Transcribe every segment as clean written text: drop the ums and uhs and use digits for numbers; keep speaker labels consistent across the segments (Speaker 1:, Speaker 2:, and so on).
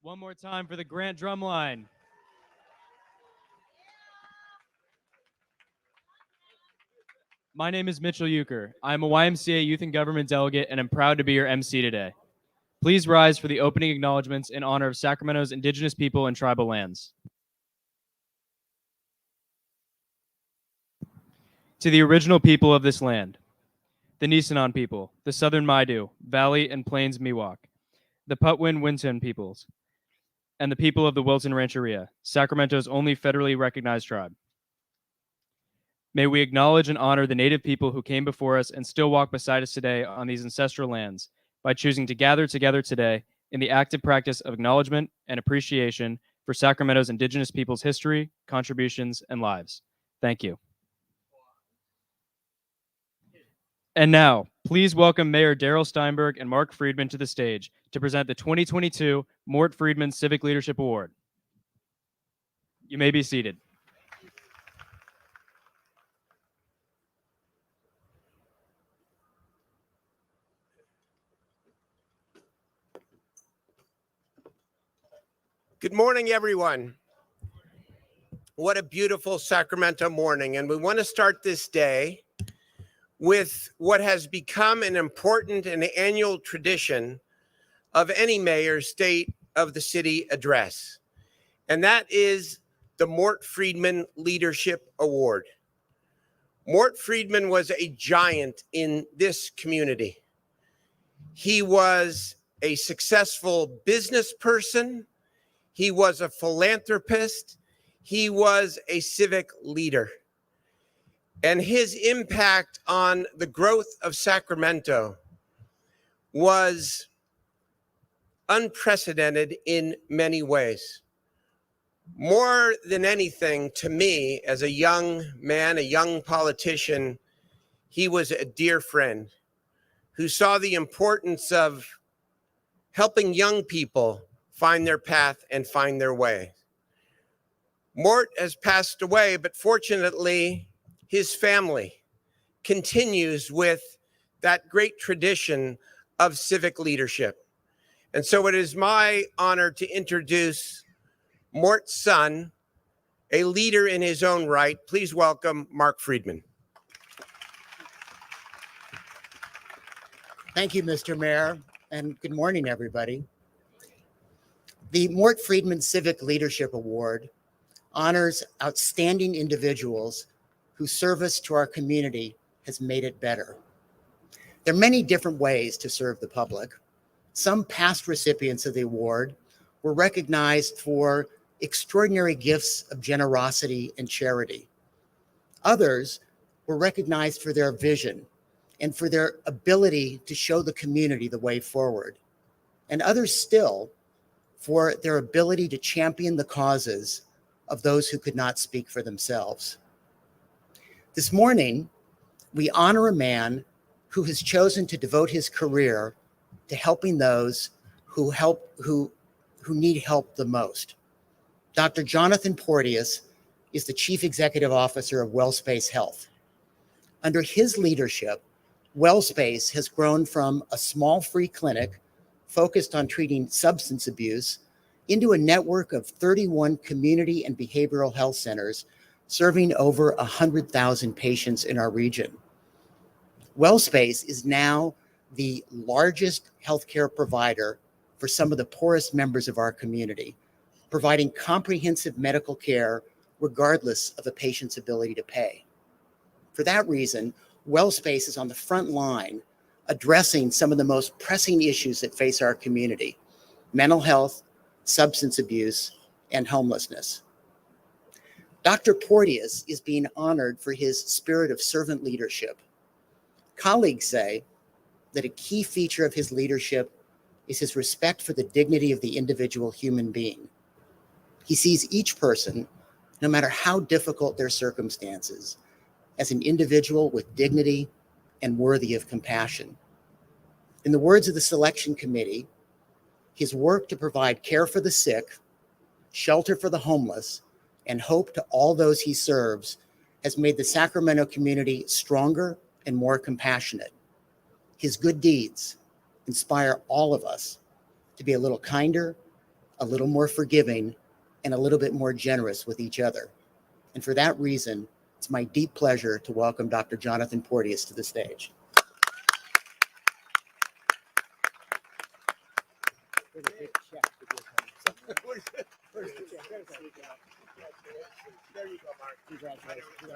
Speaker 1: One more time for the Grant Drumline. My name is Mitchell Euchre. I'm a YMCA Youth and Government delegate, and I'm proud to be your MC today. Please rise for the opening acknowledgments in honor of Sacramento's indigenous people and tribal lands. To the original people of this land, the Nisenan people, the Southern Maidu, Valley and Plains Miwok, the Patwin Winton peoples, and the people of the Wilton Rancheria, Sacramento's only federally recognized tribe. May we acknowledge and honor the Native people who came before us and still walk beside us today on these ancestral lands by choosing to gather together today in the active practice of acknowledgement and appreciation for Sacramento's indigenous people's history, contributions, and lives. Thank you. And now, please welcome Mayor Darrell Steinberg and Mark Friedman to the stage to present the 2022 Mort Friedman Civic Leadership Award. You may be seated.
Speaker 2: Good morning, everyone. What a beautiful Sacramento morning. And we want to start this day with what has become an important and annual tradition of any mayor's State of the City address. And that is the Mort Friedman Leadership Award. Mort Friedman was a giant in this community. He was a successful business person. He was a philanthropist. He was a civic leader. And his impact on the growth of Sacramento was unprecedented in many ways. More than anything, to me, as a young man, a young politician, he was a dear friend who saw the importance of helping young people find their path and find their way. Mort has passed away, but fortunately, his family continues with that great tradition of civic leadership. And so it is my honor to introduce Mort's son, a leader in his own right. Please welcome Mark Friedman.
Speaker 3: Thank you, Mr. Mayor, and good morning, everybody. The Mort Friedman Civic Leadership Award honors outstanding individuals whose service to our community has made it better. There are many different ways to serve the public. Some past recipients of the award were recognized for extraordinary gifts of generosity and charity. Others were recognized for their vision and for their ability to show the community the way forward. And others still for their ability to champion the causes of those who could not speak for themselves. This morning, we honor a man who has chosen to devote his career to helping those who need help the most. Dr. Jonathan Porteous is the Chief Executive Officer of WellSpace Health. Under his leadership, WellSpace has grown from a small free clinic focused on treating substance abuse into a network of 31 community and behavioral health centers serving over 100,000 patients in our region. WellSpace is now the largest healthcare provider for some of the poorest members of our community, providing comprehensive medical care regardless of a patient's ability to pay. For that reason, WellSpace is on the front line addressing some of the most pressing issues that face our community: mental health, substance abuse, and homelessness. Dr. Porteous is being honored for his spirit of servant leadership. Colleagues say that a key feature of his leadership is his respect for the dignity of the individual human being. He sees each person, no matter how difficult their circumstances, as an individual with dignity and worthy of compassion. In the words of the selection committee, his work to provide care for the sick, shelter for the homeless, and hope to all those he serves has made the Sacramento community stronger and more compassionate. His good deeds inspire all of us to be a little kinder a little more forgiving, and a little bit more generous with each other. And for that reason, it's my deep pleasure to welcome Dr. Jonathan Porteous to the stage.
Speaker 2: There you go, Mark. Congratulations. You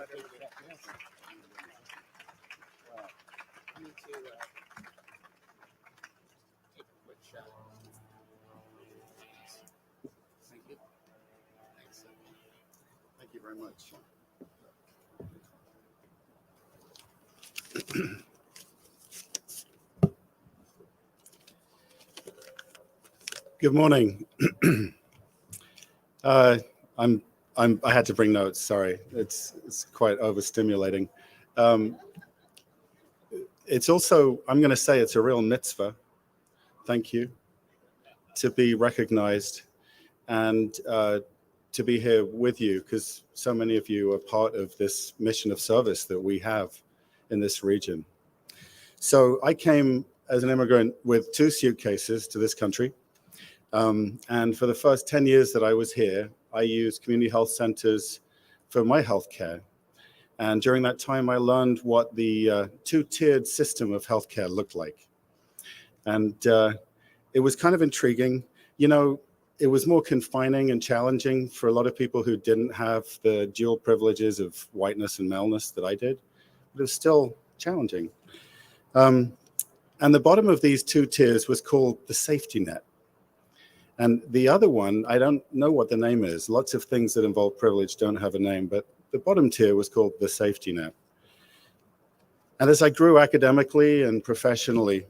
Speaker 2: need to take a quick shot. Thank you. Thanks.
Speaker 4: Thank you very much. Good morning. I had to bring notes. Sorry, it's quite overstimulating. It's also, I'm going to say, it's a real mitzvah. Thank you to be recognized and to be here with you, because so many of you are part of this mission of service that we have in this region. So I came as an immigrant with 2 suitcases to this country. And for the first 10 years that I was here, I used community health centers for my health care. And during that time, I learned what the 2-tiered system of healthcare looked like. And it was kind of intriguing. You know, it was more confining and challenging for a lot of people who didn't have the dual privileges of whiteness and maleness that I did. But it was still challenging. And the bottom of these 2 tiers was called the safety net. And the other one, I don't know what the name is. Lots of things that involve privilege don't have a name, but the bottom tier was called the safety net. And as I grew academically and professionally,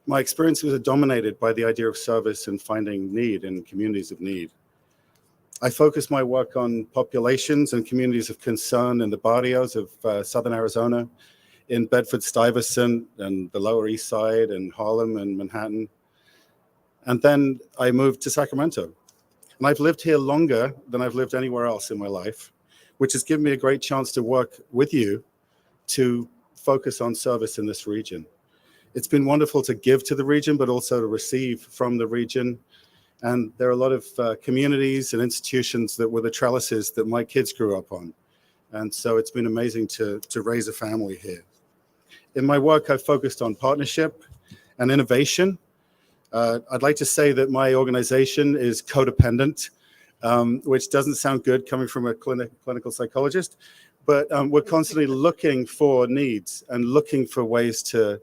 Speaker 4: my experience was dominated by the idea of service and finding need in communities of need. I focused my work on populations and communities of concern in the barrios of Southern Arizona, in Bedford-Stuyvesant and the Lower East Side and Harlem and Manhattan. And then I moved to Sacramento. And I've lived here longer than I've lived anywhere else in my life, which has given me a great chance to work with you to focus on service in this region. It's been wonderful to give to the region, but also to receive from the region. And there are a lot of communities and institutions that were the trellises that my kids grew up on. And so it's been amazing to raise a family here. In my work, I've focused on partnership and innovation. I'd like to say that my organization is codependent, which doesn't sound good coming from a clinical psychologist, but we're constantly looking for needs and looking for ways to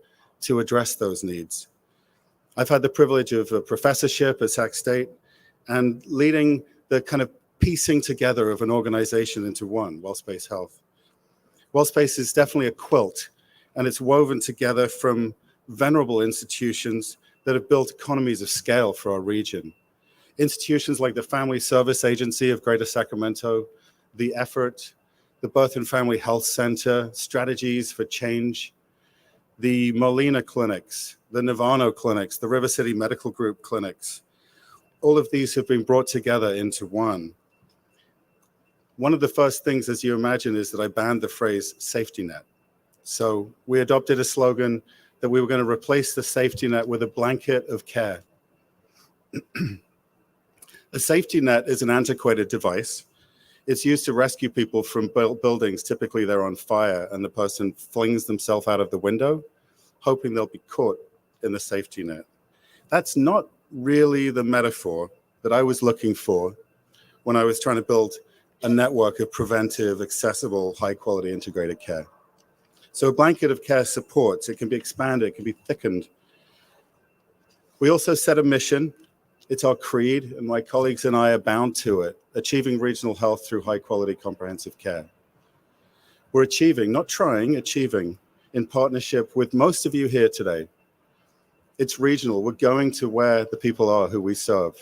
Speaker 4: address those needs. I've had the privilege of a professorship at Sac State and leading the kind of piecing together of an organization into one, WellSpace Health. WellSpace is definitely a quilt, and it's woven together from venerable institutions that have built economies of scale for our region. Institutions like the Family Service Agency of Greater Sacramento, the Effort, the Birth and Family Health Center, Strategies for Change, the Molina clinics, the Nirvana clinics, the River City Medical Group clinics. All of these have been brought together into one. One of the first things, as you imagine, is that I banned the phrase safety net. So we adopted a slogan that we were going to replace the safety net with a blanket of care. A safety net is an antiquated device. It's used to rescue people from buildings. Typically they're on fire and the person flings themselves out of the window, hoping they'll be caught in the safety net. That's not really the metaphor that I was looking for when I was trying to build a network of preventive, accessible, high-quality integrated care. So a blanket of care supports. It can be expanded, it can be thickened. We also set a mission. It's our creed, and my colleagues and I are bound to it, achieving regional health through high-quality comprehensive care. We're achieving, not trying, achieving, in partnership with most of you here today. It's regional. We're going to where the people are who we serve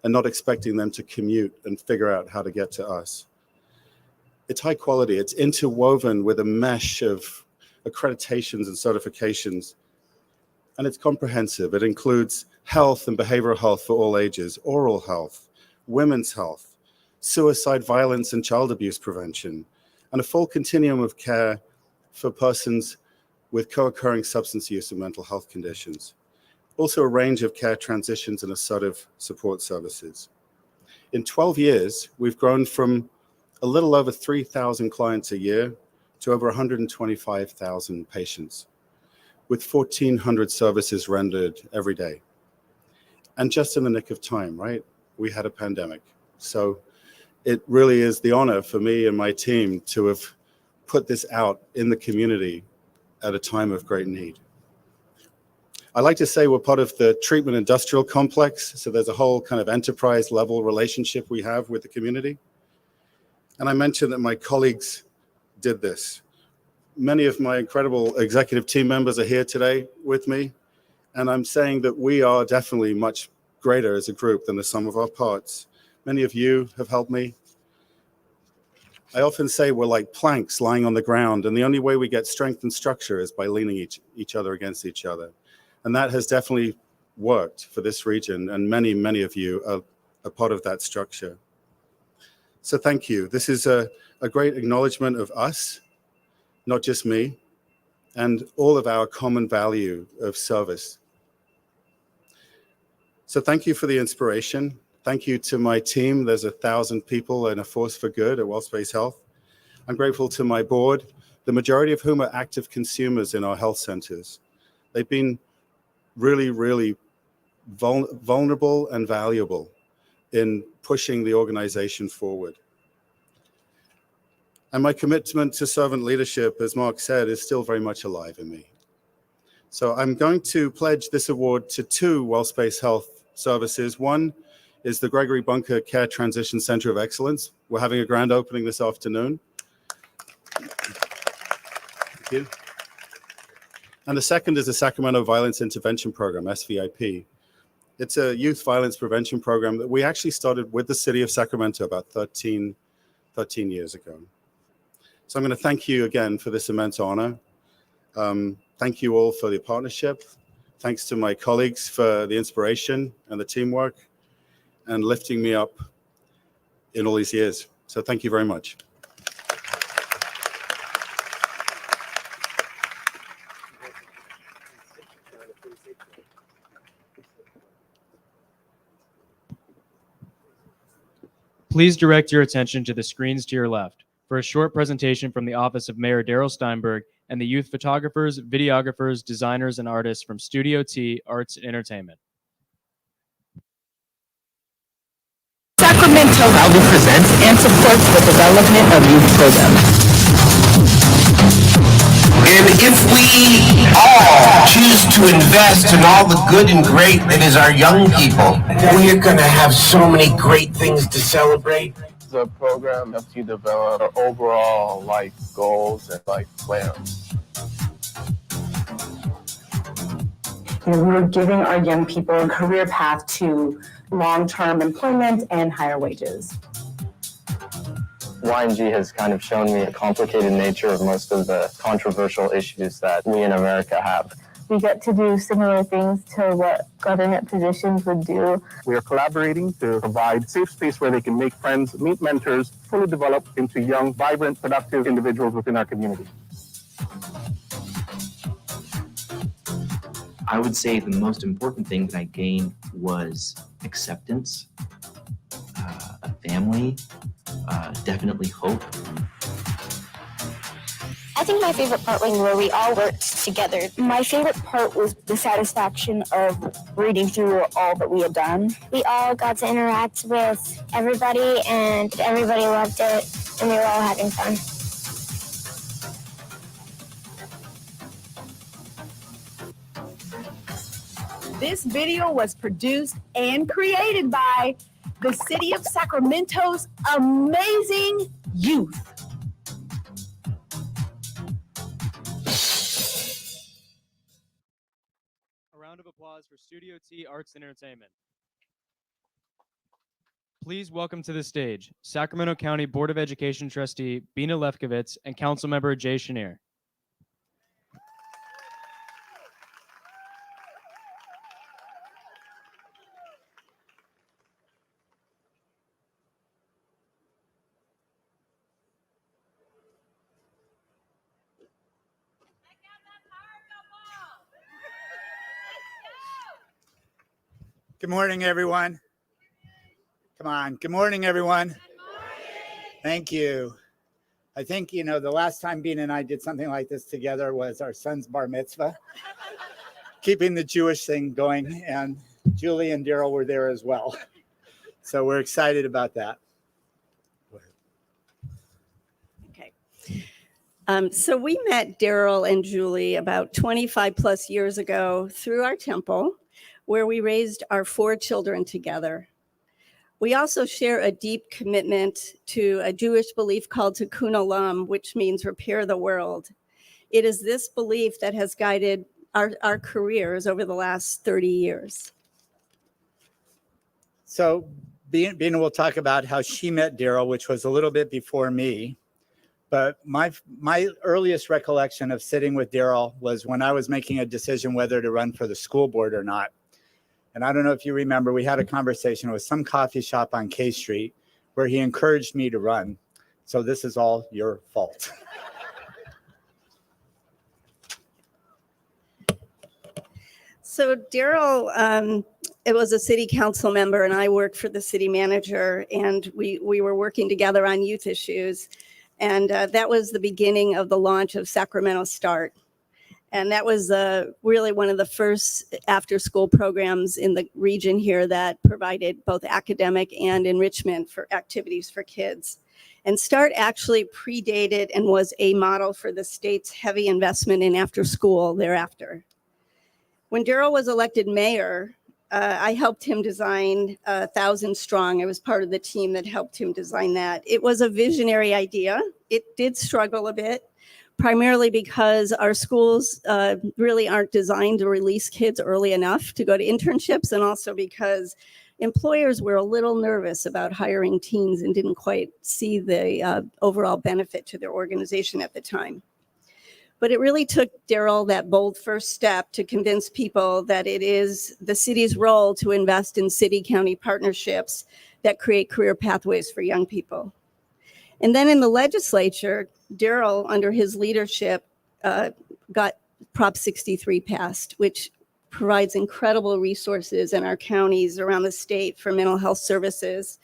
Speaker 4: and not expecting them to commute and figure out how to get to us. It's high quality. It's interwoven with a mesh of accreditations and certifications, and it's comprehensive. It includes health and behavioral health for all ages, oral health, women's health, suicide, violence, and child abuse prevention, and a full continuum of care for persons with co-occurring substance use and mental health conditions. Also a range of care transitions and assertive support services. In 12 years, we've grown from a little over 3,000 clients a year to over 125,000 patients, with 1,400 services rendered every day. And just in the nick of time, right? We had a pandemic. So it really is the honor for me and my team to have put this out in the community at a time of great need. I like to say we're part of the treatment industrial complex. So there's a whole kind of enterprise level relationship we have with the community. And I mentioned that my colleagues did this. Many of my incredible executive team members are here today with me. And I'm saying that we are definitely much greater as a group than the sum of our parts. Many of you have helped me. I often say we're like planks lying on the ground, and the only way we get strength and structure is by leaning each other against each other. And that has definitely worked for this region, and many, many of you are a part of that structure. So thank you. This is a great acknowledgement of us, not just me, and all of our common value of service. So thank you for the inspiration. Thank you to my team. There's 1,000 people and a force for good at WellSpace Health. I'm grateful to my board, the majority of whom are active consumers in our health centers. They've been really, really vulnerable and valuable in pushing the organization forward. And my commitment to servant leadership, as Mark said, is still very much alive in me. So I'm going to pledge this award to 2 WellSpace Health services. One is the Gregory Bunker Care Transition Center of Excellence. We're having a grand opening this afternoon. Thank you. And the second is the Sacramento Violence Intervention Program, SVIP. It's a youth violence prevention program that we actually started with the city of Sacramento about 13 years ago. So I'm going to thank you again for this immense honor. Thank you all for the partnership. Thanks to my colleagues for the inspiration and the teamwork and lifting me up in all these years. So thank you very much.
Speaker 1: Please direct your attention to the screens to your left for a short presentation from the office of Mayor Darrell Steinberg and the youth photographers, videographers, designers, and artists from Studio T Arts and Entertainment.
Speaker 5: Sacramento proudly presents and supports the development of youth programs.
Speaker 6: And if we all choose to invest in all the good and great that is our young people, we are going to have so many great things to celebrate.
Speaker 7: The program helps you develop our overall life goals and life plans.
Speaker 5: We're giving our young people a career path to long-term employment and higher wages.
Speaker 7: YNG has kind of shown me the complicated nature of most of the controversial issues that we in America have.
Speaker 8: We get to do similar things to what government positions would do.
Speaker 7: We are collaborating to provide safe space where they can make friends, meet mentors, fully develop into young, vibrant, productive individuals within our community.
Speaker 9: I would say the most important thing that I gained was acceptance, a family, definitely hope.
Speaker 8: I think my favorite part was where we all worked together. My favorite part was the satisfaction of reading through all that we had done. We all got to interact with everybody, and everybody loved it, and we were all having fun.
Speaker 5: This video was produced and created by the City of Sacramento's amazing youth.
Speaker 1: A round of applause for Studio T Arts and Entertainment. Please welcome to the stage Sacramento County Board of Education Trustee Bina Lefkovitz and Councilmember Jay Cheniere.
Speaker 10: Good morning, everyone. Come on. Good morning, everyone. Good morning. Thank you. I think, the last time Bina and I did something like this together was our son's bar mitzvah, keeping the Jewish thing going. And Julie and Darrell were there as well. So we're excited about that.
Speaker 11: Okay. So we met Darrell and Julie about 25 plus years ago through our temple, where we raised our 4 children together. We also share a deep commitment to a Jewish belief called Tikkun Olam, which means repair the world. It is this belief that has guided our careers over the last 30 years.
Speaker 10: So Bina will talk about how she met Darrell, which was a little bit before me. But my earliest recollection of sitting with Darrell was when I was making a decision whether to run for the school board or not. And I don't know if you remember, we had a conversation with some coffee shop on K Street where he encouraged me to run. So this is all your fault.
Speaker 11: So Darrell, it was a city council member and I worked for the city manager, and we were working together on youth issues. And that was the beginning of the launch of Sacramento Start. And that was really one of the first after-school programs in the region here that provided both academic and enrichment for activities for kids. And START actually predated and was a model for the state's heavy investment in after-school thereafter. When Darrell was elected mayor, I helped him design 1,000 Strong. I was part of the team that helped him design that. It was a visionary idea. It did struggle a bit, primarily because our schools really aren't designed to release kids early enough to go to internships, and also because employers were a little nervous about hiring teens and didn't quite see the overall benefit to their organization at the time. But it really took Darrell that bold first step to convince people that it is the city's role to invest in city-county partnerships that create career pathways for young people. And then in the legislature, Darrell, under his leadership, got Prop 63 passed, which provides incredible resources in our counties around the state for mental health services.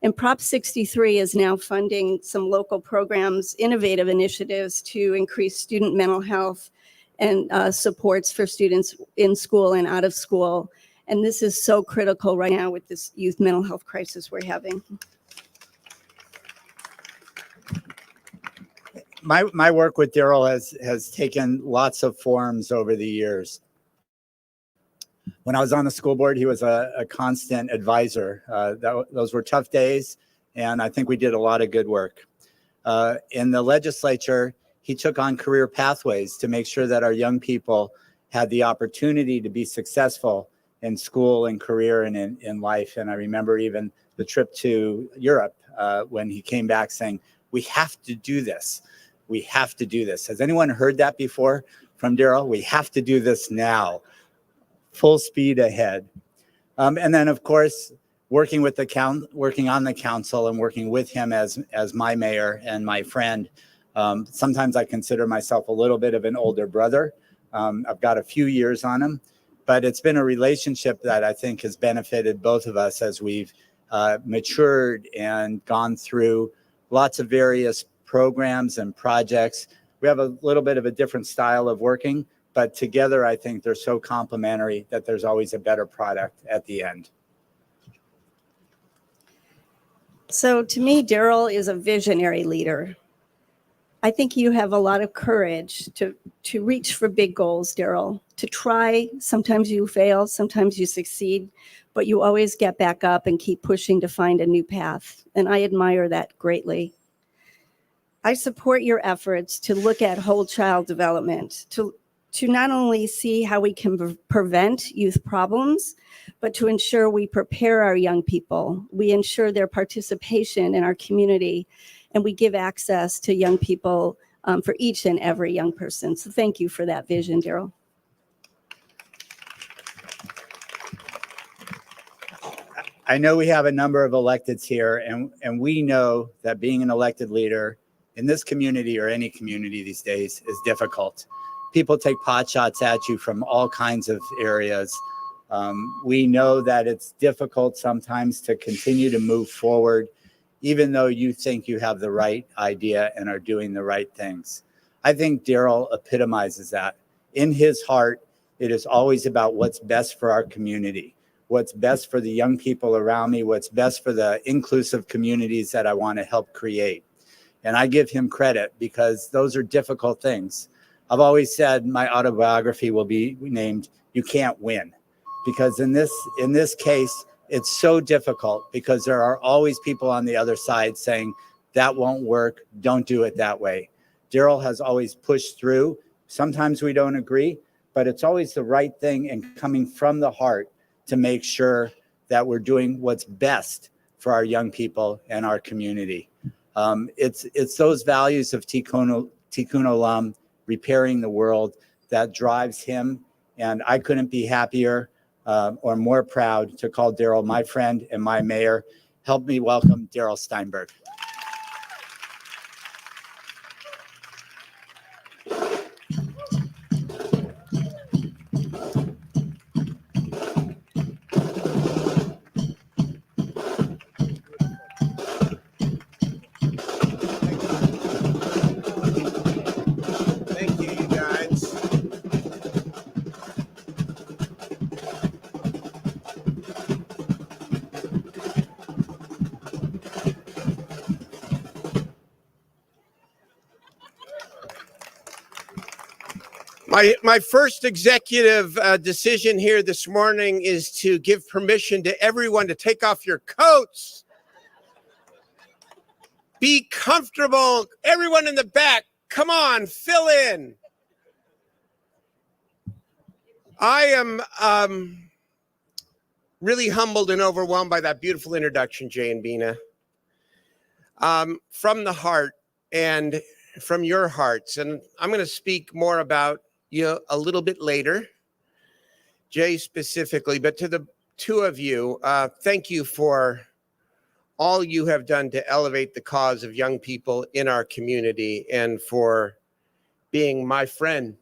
Speaker 11: And Prop 63 is now funding some local programs, innovative initiatives to increase student mental health and supports for students in school and out of school. And this is so critical right now with this youth mental health crisis we're having.
Speaker 10: My work with Darrell has taken lots of forms over the years. When I was on the school board, he was a constant advisor. Those were tough days, and I think we did a lot of good work. In the legislature, he took on career pathways to make sure that our young people had the opportunity to be successful in school and career and in life. And I remember even the trip to Europe when he came back saying, "We have to do this. We have to do this." Has anyone heard that before from Darrell? We have to do this now. Full speed ahead. And then, of course, working on the council and working with him as my mayor and my friend. Sometimes I consider myself a little bit of an older brother. I've got a few years on him, but it's been a relationship that I think has benefited both of us as we've matured and gone through lots of various programs and projects. We have a little bit of a different style of working, but together I think they're so complementary that there's always a better product at the end.
Speaker 11: So to me, Darrell is a visionary leader. I think you have a lot of courage to reach for big goals, Darrell, to try. Sometimes you fail, sometimes you succeed, but you always get back up and keep pushing to find a new path. And I admire that greatly. I support your efforts to look at whole child development, to not only see how we can prevent youth problems, but to ensure we prepare our young people. We ensure their participation in our community, and we give access to young people for each and every young person. So thank you for that vision, Darrell.
Speaker 10: I know we have a number of electeds here, and we know that being an elected leader in this community or any community these days is difficult. People take pot shots at you from all kinds of areas. We know that it's difficult sometimes to continue to move forward, even though you think you have the right idea and are doing the right things. I think Darrell epitomizes that. In his heart, it is always about what's best for our community, what's best for the young people around me, what's best for the inclusive communities that I want to help create. And I give him credit because those are difficult things. I've always said my autobiography will be named "You Can't Win," because in this case, it's so difficult because there are always people on the other side saying that won't work, don't do it that way. Darrell has always pushed through. Sometimes we don't agree, but it's always the right thing and coming from the heart to make sure that we're doing what's best for our young people and our community. It's those values of Tikkun Olam, repairing the world, that drives him. And I couldn't be happier or more proud to call Darrell my friend and my mayor. Help me welcome Darrell Steinberg.
Speaker 2: My first executive decision here this morning is to give permission to everyone to take off your coats. Be comfortable. Everyone in the back, come on, fill in. I am really humbled and overwhelmed by that beautiful introduction, Jay and Bina. From the heart and from your hearts. And I'm going to speak more about you a little bit later, Jay specifically, but to the two of you, thank you for all you have done to elevate the cause of young people in our community and for being my friend.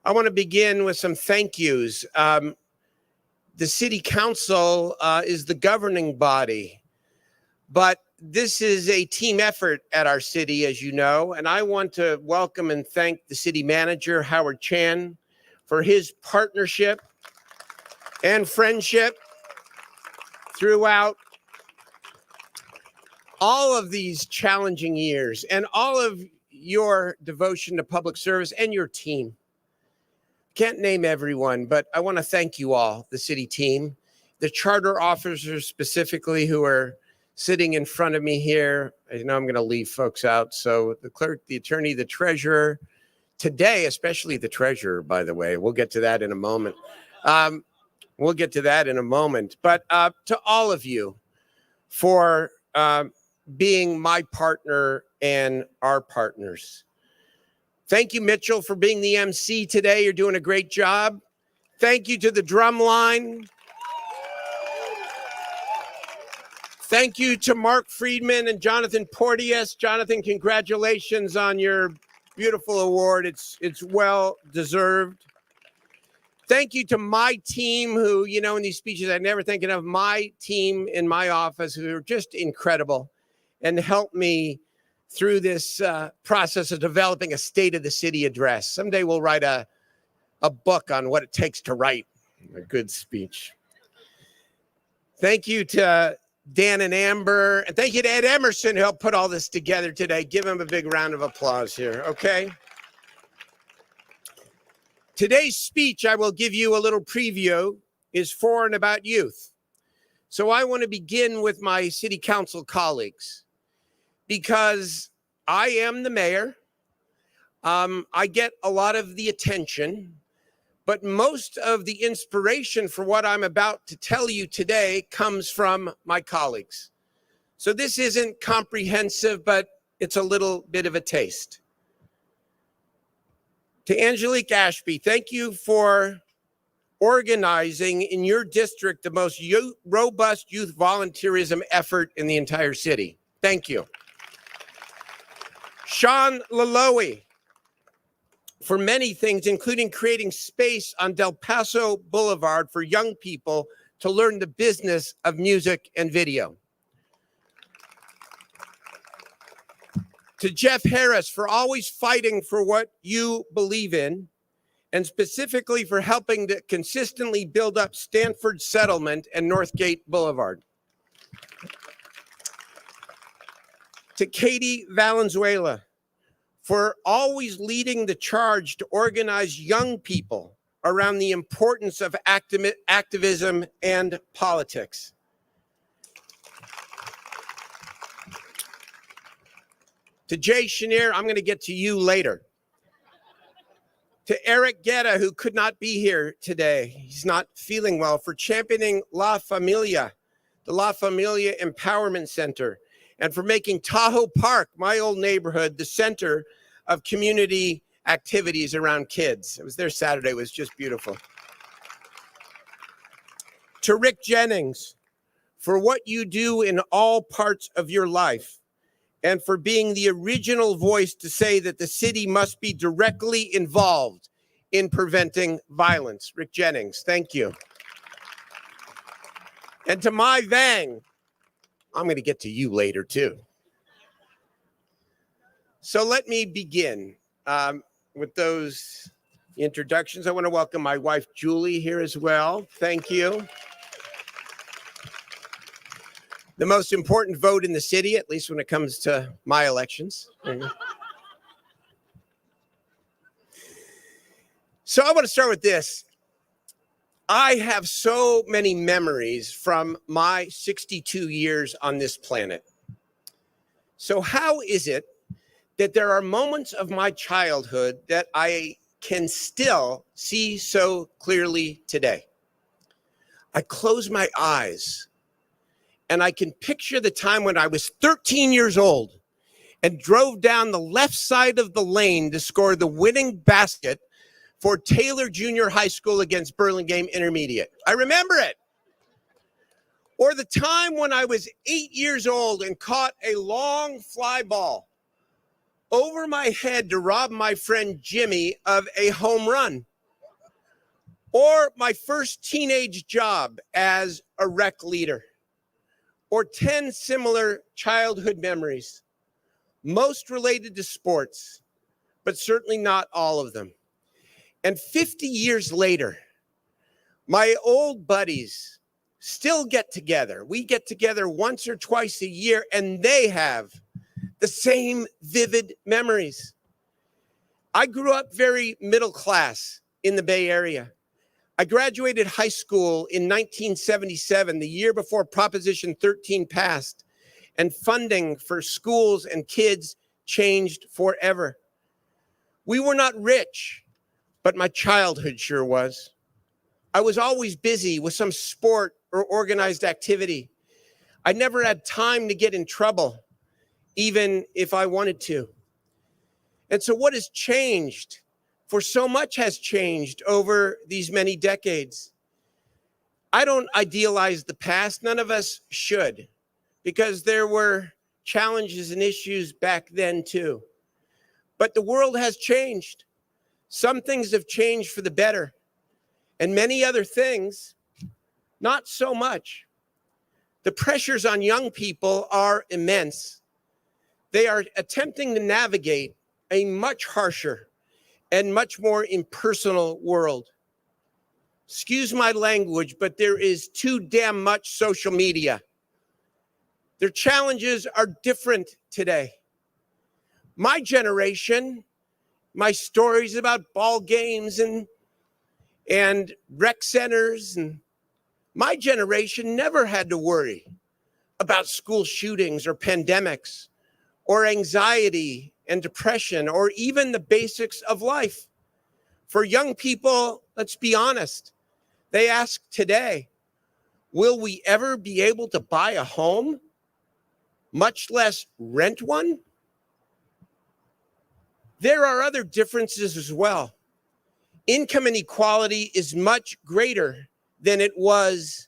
Speaker 2: I want to begin with some thank yous. The city council is the governing body, but this is a team effort at our city, as you know, and I want to welcome and thank the city manager, Howard Chan, for his partnership and friendship throughout all of these challenging years and all of your devotion to public service and your team. Can't name everyone, but I want to thank you all, the city team, the charter officers specifically who are sitting in front of me here. I know I'm going to leave folks out. So the clerk, the attorney, the treasurer, today, especially the treasurer, by the way, we'll get to that in a moment. But to all of you for being my partner and our partners. Thank you, Mitchell, for being the MC today. You're doing a great job. Thank you to the Drumline. Thank you to Mark Friedman and Jonathan Porteous. Jonathan, congratulations on your beautiful award. It's well deserved. Thank you to my team who, you know, in these speeches, I never think of my team in my office who are just incredible and helped me through this process of developing a State of the City address. Someday we'll write a book on what it takes to write a good speech. Thank you to Dan and Amber, and thank you to Ed Emerson who helped put all this together today. Give him a big round of applause here, okay? Today's speech, I will give you a little preview, is for and about youth. So I want to begin with my city council colleagues because I am the mayor. I get a lot of the attention, but most of the inspiration for what I'm about to tell you today comes from my colleagues. So this isn't comprehensive, but it's a little bit of a taste. To Angelique Ashby, thank you for organizing in your district the most robust youth volunteerism effort in the entire city. Thank you. Sean Laloe, for many things, including creating space on Del Paso Boulevard for young people to learn the business of music and video. To Jeff Harris for always fighting for what you believe in, and specifically for helping to consistently build up Stanford Settlement and Northgate Boulevard. To Katie Valenzuela for always leading the charge to organize young people around the importance of activism and politics. To Jay Cheniere, I'm going to get to you later. To Eric Guetta, who could not be here today, he's not feeling well, for championing La Familia, the La Familia Empowerment Center, and for making Tahoe Park, my old neighborhood, the center of community activities around kids. I was there Saturday, it was just beautiful. To Rick Jennings, for what you do in all parts of your life, and for being the original voice to say that the city must be directly involved in preventing violence. Rick Jennings, thank you. And to Mai Vang, I'm going to get to you later too. So let me begin with those introductions. I want to welcome my wife, Julie, here as well. Thank you. The most important vote in the city, at least when it comes to my elections. So I want to start with this. I have so many memories from my 62 years on this planet. So how is it that there are moments of my childhood that I can still see so clearly today? I close my eyes and I can picture the time when I was 13 years old and drove down the left side of the lane to score the winning basket for Taylor Junior High School against Burlingame Intermediate. I remember it. Or the time when I was 8 years old and caught a long fly ball over my head to rob my friend Jimmy of a home run. Or my first teenage job as a rec leader. Or 10 similar childhood memories, most related to sports, but certainly not all of them. And 50 years later, my old buddies still get together. We get together once or twice a year, and they have the same vivid memories. I grew up very middle class in the Bay Area. I graduated high school in 1977, the year before Proposition 13 passed, and funding for schools and kids changed forever. We were not rich, but my childhood sure was. I was always busy with some sport or organized activity. I never had time to get in trouble, even if I wanted to. And so what has changed? For so much has changed over these many decades. I don't idealize the past. None of us should, because there were challenges and issues back then too. But the world has changed. Some things have changed for the better, and many other things, not so much. The pressures on young people are immense. They are attempting to navigate a much harsher and much more impersonal world. Excuse my language, but there is too damn much social media. Their challenges are different today. My generation, my stories about ball games and rec centers, and my generation never had to worry about school shootings or pandemics or anxiety and depression, or even the basics of life. For young people, let's be honest, they ask today, will we ever be able to buy a home, much less rent one? There are other differences as well. Income inequality is much greater than it was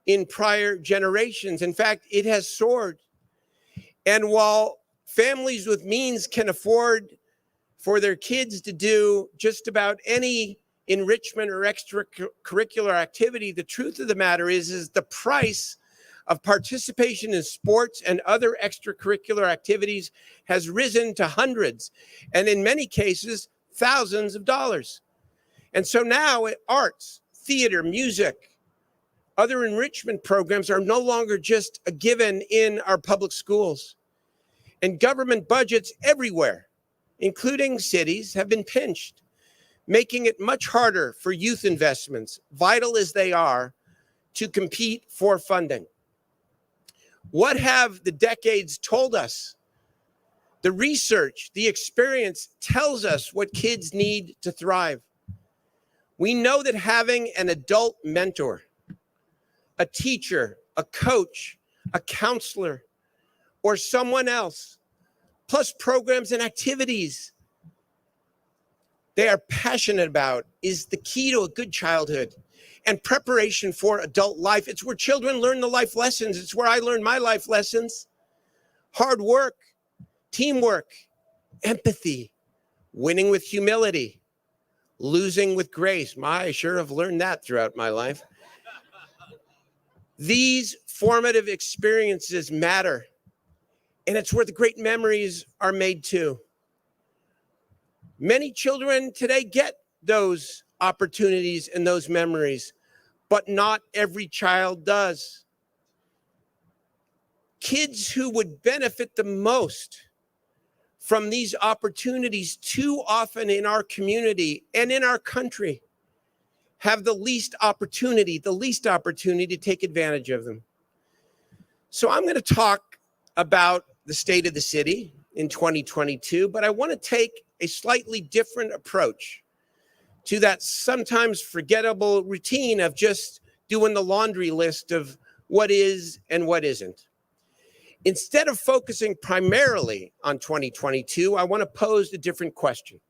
Speaker 2: in prior generations. In fact, it has soared. And while families with means can afford for their kids to do just about any enrichment or extracurricular activity, the truth of the matter is the price of participation in sports and other extracurricular activities has risen to hundreds, and in many cases, thousands of dollars. And so now arts, theater, music, other enrichment programs are no longer just a given in our public schools. And government budgets everywhere, including cities, have been pinched, making it much harder for youth investments, vital as they are, to compete for funding. What have the decades told us? The research, the experience tells us what kids need to thrive. We know that having an adult mentor, a teacher, a coach, a counselor, or someone else, plus programs and activities they are passionate about, is the key to a good childhood and preparation for adult life. It's where children learn the life lessons. It's where I learned my life lessons. Hard work, teamwork, empathy, winning with humility, losing with grace. I sure have learned that throughout my life. These formative experiences matter, and it's where the great memories are made too. Many children today get those opportunities and those memories, but not every child does. Kids who would benefit the most from these opportunities too often in our community and in our country have the least opportunity to take advantage of them. So I'm going to talk about the state of the city in 2022, but I want to take a slightly different approach to that sometimes forgettable routine of just doing the laundry list of what is and what isn't. Instead of focusing primarily on 2022, I want to pose a different question.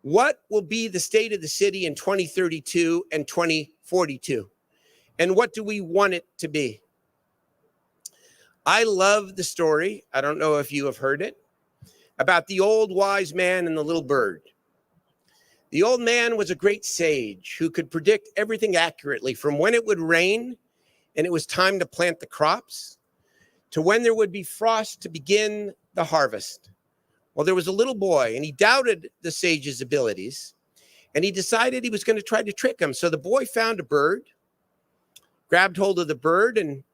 Speaker 2: What will be the state of the city in 2032 and 2042? And what do we want it to be? I love the story, I don't know if you have heard it, about the old wise man and the little bird. The old man was a great sage who could predict everything accurately, from when it would rain and it was time to plant the crops, to when there would be frost to begin the harvest. Well, there was a little boy, and he doubted the sage's abilities, and he decided he was going to try to trick him. So the boy found a bird, grabbed hold of the bird, and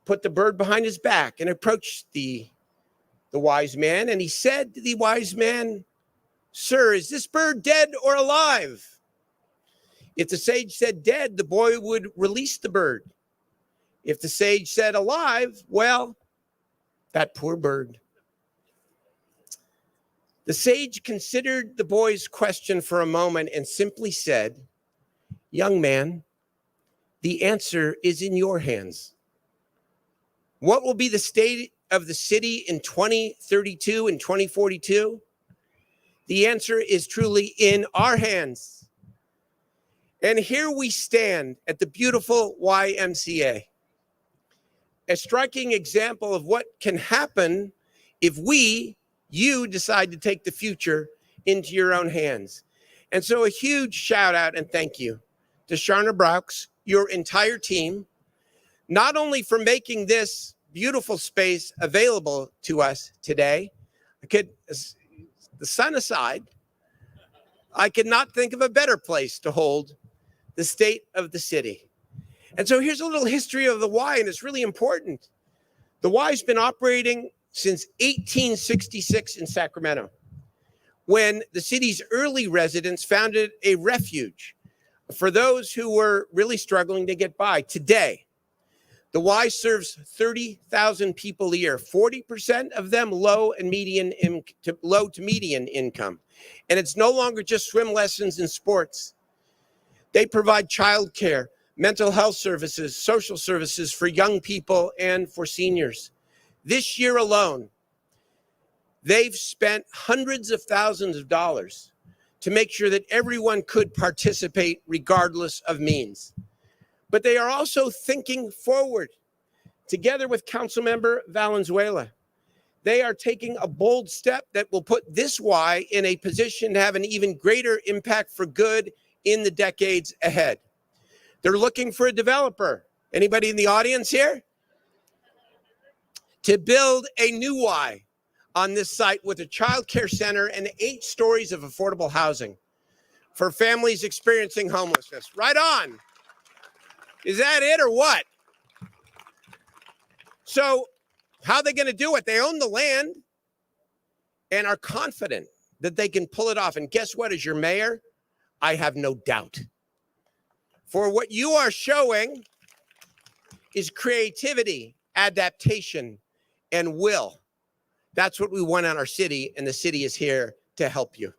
Speaker 2: put the bird behind his back and approached the wise man. And he said to the wise man, "Sir, is this bird dead or alive?" If the sage said dead, the boy would release the bird. If the sage said alive, well, that poor bird. The sage considered the boy's question for a moment and simply said, "Young man, the answer is in your hands. What will be the state of the city in 2032 and 2042? The answer is truly in our hands." And here we stand at the beautiful YMCA, a striking example of what can happen if you decide to take the future into your own hands. And so a huge shout out and thank you to Sharna Brooks, your entire team, not only for making this beautiful space available to us today. The sun aside, I could not think of a better place to hold the state of the city. And so here's a little history of the Y, and it's really important. The Y's been operating since 1866 in Sacramento, when the city's early residents founded a refuge for those who were really struggling to get by. Today, the Y serves 30,000 people a year, 40% of them low to median income. And it's no longer just swim lessons and sports. They provide childcare, mental health services, social services for young people and for seniors. This year alone, they've spent hundreds of thousands of dollars to make sure that everyone could participate regardless of means. But they are also thinking forward. Together with Councilmember Valenzuela, They are taking a bold step that will put this Y in a position to have an even greater impact for good in the decades ahead. They're looking for a developer. Anybody in the audience here? To build a new Y on this site with a child care center and 8 stories of affordable housing for families experiencing homelessness. Right on. Is that it or what? So how are they going to do it? They own the land and are confident that they can pull it off. And guess what? As your mayor, I have no doubt. For what you are showing is creativity, adaptation, and will. That's what we want in our city, and the city is here to help you.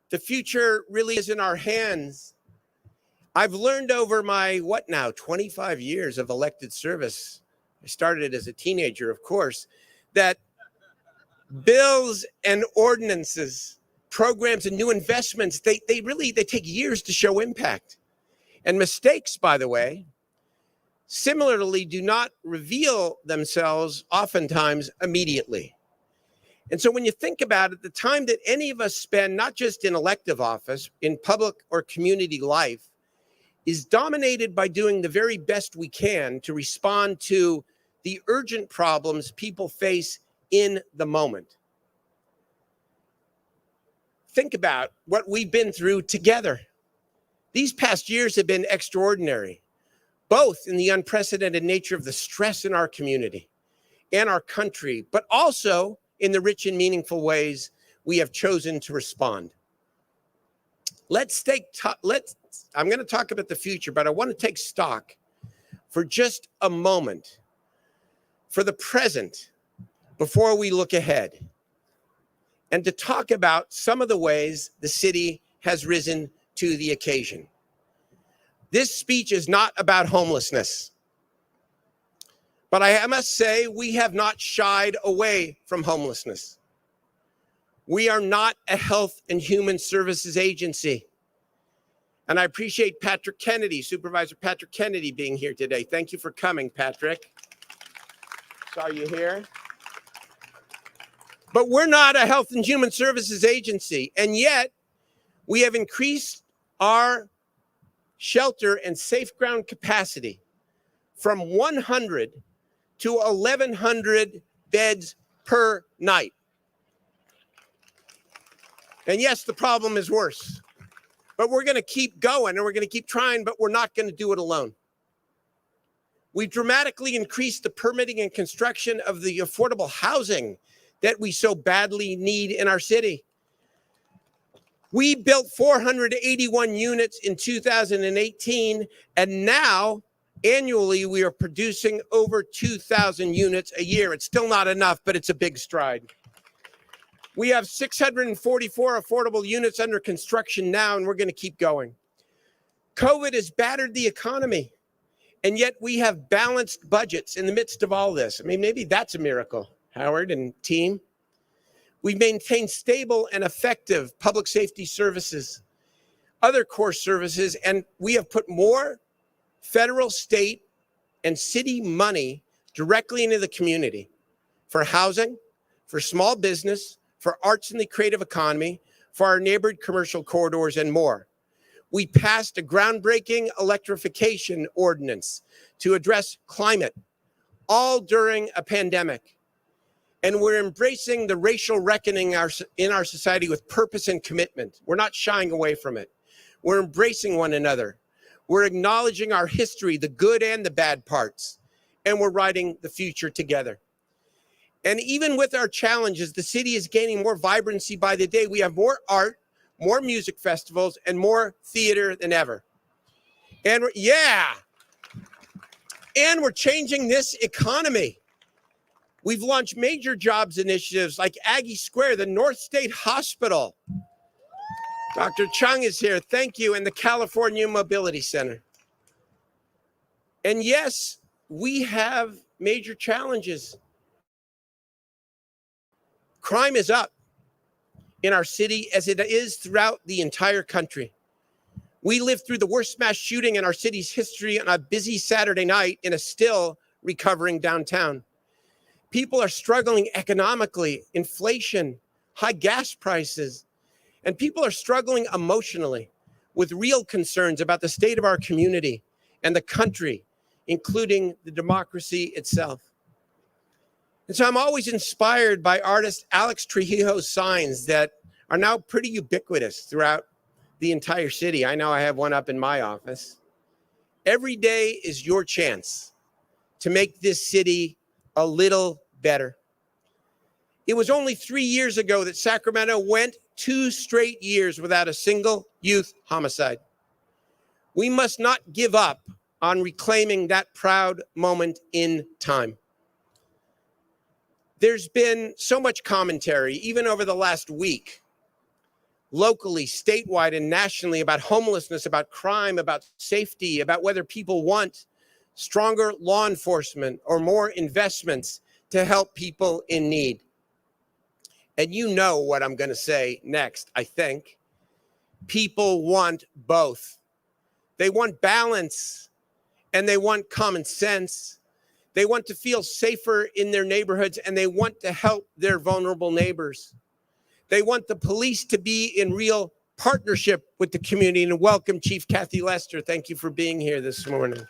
Speaker 2: The future really is in our hands. I've learned over my, 25 years of elected service, I started as a teenager, of course, that bills and ordinances, programs and new investments, they take years to show impact. And mistakes, by the way, similarly do not reveal themselves oftentimes immediately. And so when you think about it, the time that any of us spend, not just in elective office, in public or community life, is dominated by doing the very best we can to respond to the urgent problems people face in the moment. Think about what we've been through together. These past years have been extraordinary, both in the unprecedented nature of the stress in our community and our country, but also in the rich and meaningful ways we have chosen to respond. I'm going to talk about the future, but I want to take stock for just a moment for the present before we look ahead, and to talk about some of the ways the city has risen to the occasion. This speech is not about homelessness, but I must say we have not shied away from homelessness. We are not a health and human services agency. And I appreciate Patrick Kennedy, Supervisor Patrick Kennedy, being here today. Thank you for coming, Patrick. Saw you here. But we're not a health and human services agency, and yet we have increased our shelter and safe ground capacity from 100 to 1,100 beds per night. And yes, the problem is worse, but we're going to keep going and we're going to keep trying, but we're not going to do it alone. We've dramatically increased the permitting and construction of the affordable housing that we so badly need in our city. We built 481 units in 2018, and now annually we are producing over 2,000 units a year. It's still not enough, but it's a big stride. We have 644 affordable units under construction now, and we're going to keep going. COVID has battered the economy, and yet we have balanced budgets in the midst of all this. I mean, maybe that's a miracle, Howard and team. We've maintained stable and effective public safety services, other core services, and we have put more federal, state, and city money directly into the community for housing, for small business, for arts and the creative economy, for our neighborhood commercial corridors, and more. We passed a groundbreaking electrification ordinance to address climate, all during a pandemic. And we're embracing the racial reckoning in our society with purpose and commitment. We're not shying away from it. We're embracing one another. We're acknowledging our history, the good and the bad parts, and we're writing the future together. And even with our challenges, the city is gaining more vibrancy by the day. We have more art, more music festivals, and more theater than ever. And we're changing this economy. We've launched major jobs initiatives like Aggie Square, the North State Hospital. Dr. Chung is here, thank you, and the California Mobility Center. And yes, we have major challenges. Crime is up in our city as it is throughout the entire country. We lived through the worst mass shooting in our city's history on a busy Saturday night in a still recovering downtown. People are struggling economically, inflation, high gas prices, and people are struggling emotionally with real concerns about the state of our community and the country, including the democracy itself. And so I'm always inspired by artist Alex Trujillo's signs that are now pretty ubiquitous throughout the entire city. I know I have one up in my office. Every day is your chance to make this city a little better. It was only 3 years ago that Sacramento went 2 straight years without a single youth homicide. We must not give up on reclaiming that proud moment in time. There's been so much commentary, even over the last week, locally, statewide, and nationally, about homelessness, about crime, about safety, about whether people want stronger law enforcement or more investments to help people in need. And you know what I'm going to say next, I think. People want both. They want balance and they want common sense. They want to feel safer in their neighborhoods and they want to help their vulnerable neighbors. They want the police to be in real partnership with the community. And welcome, Chief Kathy Lester. Thank you for being here this morning.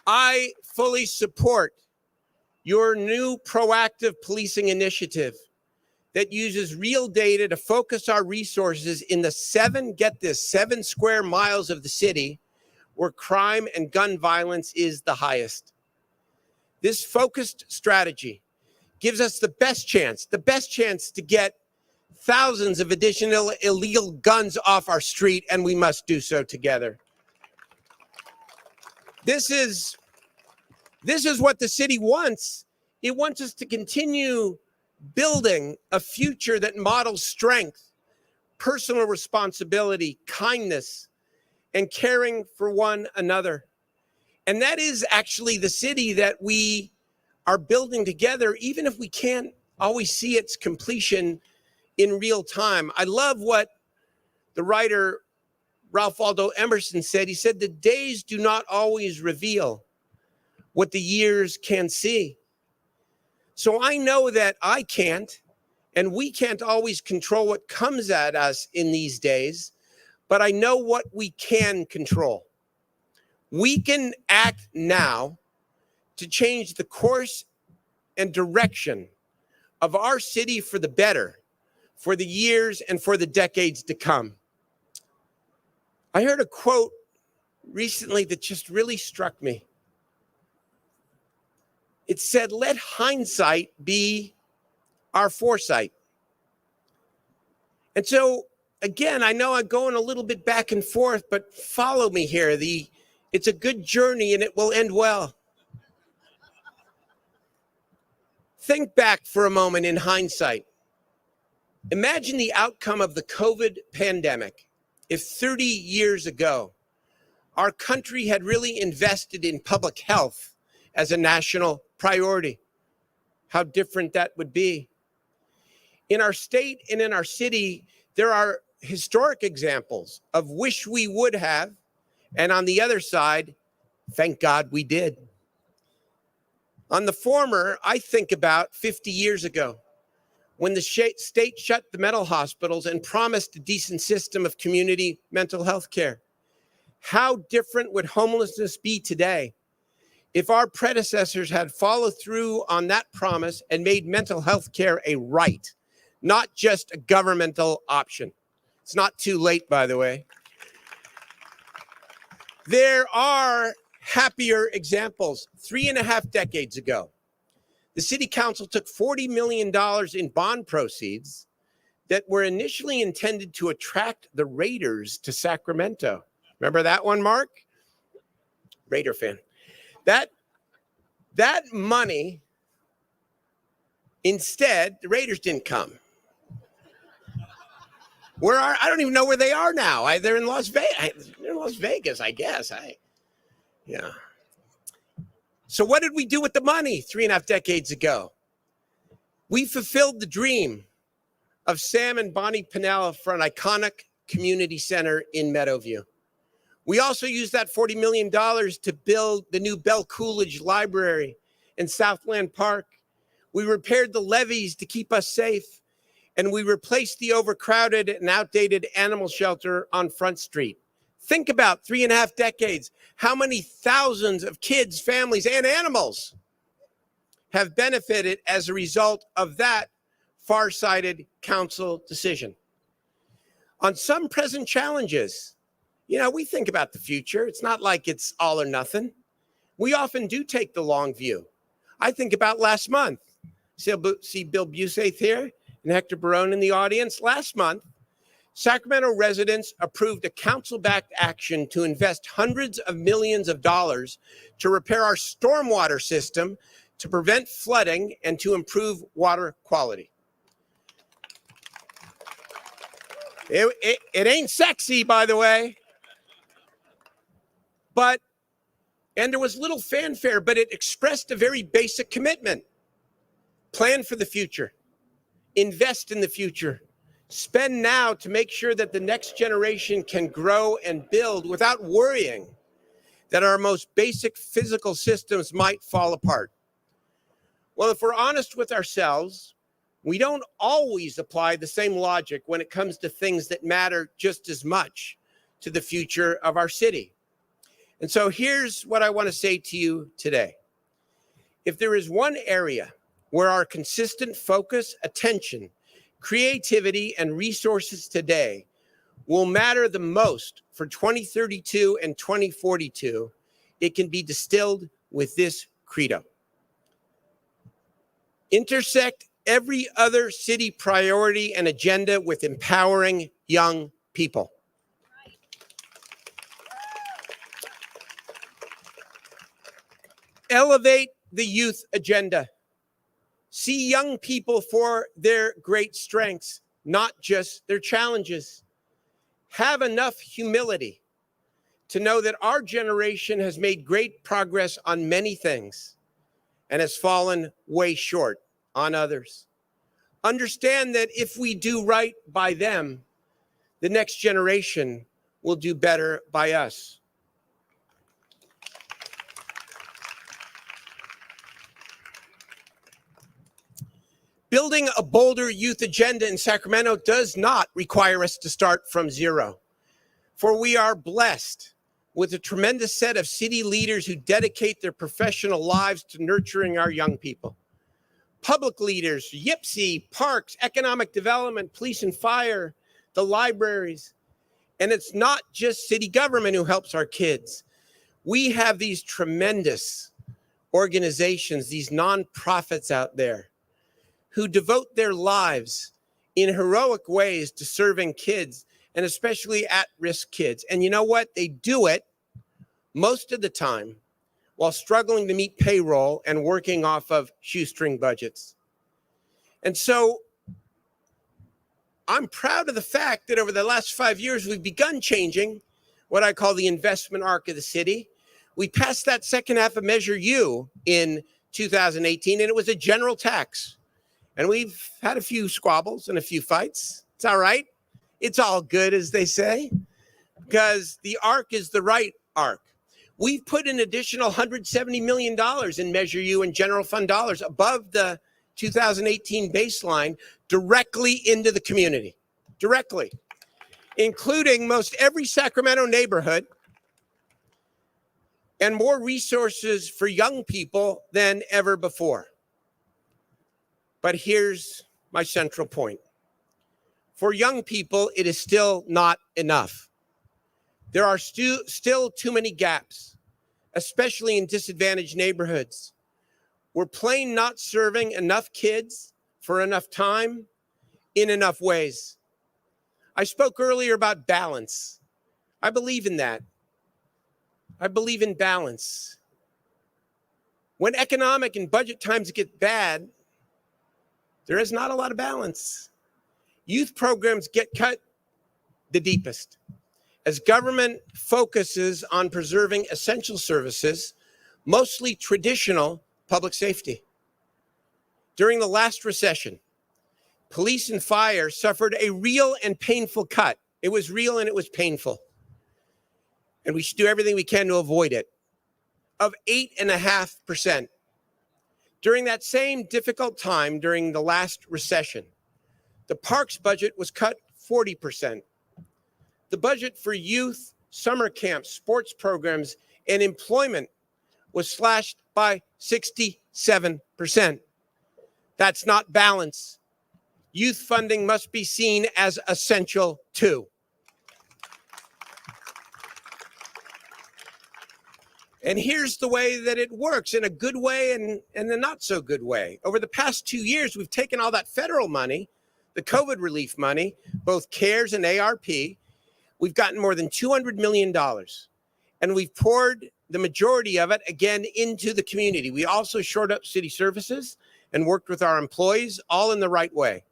Speaker 2: I fully support your new proactive policing initiative that uses real data to focus our resources in the 7 square miles of the city where crime and gun violence is the highest. This focused strategy gives us the best chance to get thousands of additional illegal guns off our street, and we must do so together. This is what the city wants. It wants us to continue building a future that models strength, personal responsibility, kindness, and caring for one another. And that is actually the city that we are building together, even if we can't always see its completion in real time. I love what the writer Ralph Waldo Emerson said. He said, "The days do not always reveal what the years can see." So I know that I can't, and we can't always control what comes at us in these days, but I know what we can control. We can act now to change the course and direction of our city for the better, for the years and for the decades to come. I heard a quote recently that just really struck me. It said, "Let hindsight be our foresight." And so, again, I know I'm going a little bit back and forth, but follow me here. It's a good journey and it will end well. Think back for a moment in hindsight. Imagine the outcome of the COVID pandemic if 30 years ago, our country had really invested in public health as a national priority. How different that would be. In our state and in our city, there are historic examples of wish we would have, and on the other side, thank God we did. On the former, I think about 50 years ago, when the state shut the mental hospitals and promised a decent system of community mental health care. How different would homelessness be today if our predecessors had followed through on that promise and made mental health care a right, not just a governmental option? It's not too late, by the way. There are happier examples. 3.5 decades ago, the city council took $40 million in bond proceeds that were initially intended to attract the Raiders to Sacramento. Remember that one, Mark? Raider fan. That money, instead, the Raiders didn't come. I don't even know where they are now. They're in Las Vegas. They're in Las Vegas, I guess. Yeah. So what did we do with the money 3.5 decades ago? We fulfilled the dream of Sam and Bonnie Pinella for an iconic community center in Meadowview. We also used that $40 million to build the new Bell Coolidge Library in Southland Park. We repaired the levees to keep us safe, and we replaced the overcrowded and outdated animal shelter on Front Street. Think about 3.5 decades, how many thousands of kids, families, and animals have benefited as a result of that far-sighted council decision. On some present challenges, we think about the future. It's not like it's all or nothing. We often do take the long view. I think about last month. See Bill Busath here and Hector Barone in the audience. Last month, Sacramento residents approved a council-backed action to invest hundreds of millions of dollars to repair our stormwater system, to prevent flooding, and to improve water quality. It ain't sexy, by the way. And there was little fanfare, but it expressed a very basic commitment. Plan for the future. Invest in the future. Spend now to make sure that the next generation can grow and build without worrying that our most basic physical systems might fall apart. Well, if we're honest with ourselves, we don't always apply the same logic when it comes to things that matter just as much to the future of our city. And so here's what I want to say to you today. If there is one area where our consistent focus, attention, creativity, and resources today will matter the most for 2032 and 2042, it can be distilled with this credo. Intersect every other city priority and agenda with empowering young people. Elevate the youth agenda. See young people for their great strengths, not just their challenges. Have enough humility to know that our generation has made great progress on many things and has fallen way short on others. Understand that if we do right by them, the next generation will do better by us. Building a bolder youth agenda in Sacramento does not require us to start from zero, for we are blessed with a tremendous set of city leaders who dedicate their professional lives to nurturing our young people. Public leaders, YPCE, parks, economic development, police and fire, the libraries. And it's not just city government who helps our kids. We have these tremendous organizations, these nonprofits out there who devote their lives in heroic ways to serving kids, and especially at-risk kids. And you know what? They do it most of the time while struggling to meet payroll and working off of shoestring budgets. And so I'm proud of the fact that over the last 5 years, we've begun changing what I call the investment arc of the city. We passed that second half of Measure U in 2018, and it was a general tax. And we've had a few squabbles and a few fights. It's all right. It's all good, as they say, because the arc is the right arc. We've put an additional $170 million in Measure U and general fund dollars above the 2018 baseline directly into the community, directly, including most every Sacramento neighborhood, and more resources for young people than ever before. But here's my central point. For young people, it is still not enough. There are still too many gaps, especially in disadvantaged neighborhoods. We're plain not serving enough kids for enough time in enough ways. I spoke earlier about balance. I believe in that. I believe in balance. When economic and budget times get bad, there is not a lot of balance. Youth programs get cut the deepest as government focuses on preserving essential services, mostly traditional public safety. During the last recession, police and fire suffered a real and painful cut. It was real and it was painful. and we should do everything we can to avoid it, of 8.5%. During that same difficult time during the last recession, the parks budget was cut 40%. The budget for youth, summer camps, sports programs, and employment was slashed by 67%. That's not balance. Youth funding must be seen as essential too. And here's the way that it works, in a good way and a not so good way. Over the past 2 years, we've taken all that federal money, the COVID relief money, both CARES and ARP. We've gotten more than $200 million, and we've poured the majority of it again into the community. We also shored up city services and worked with our employees, all in the right way.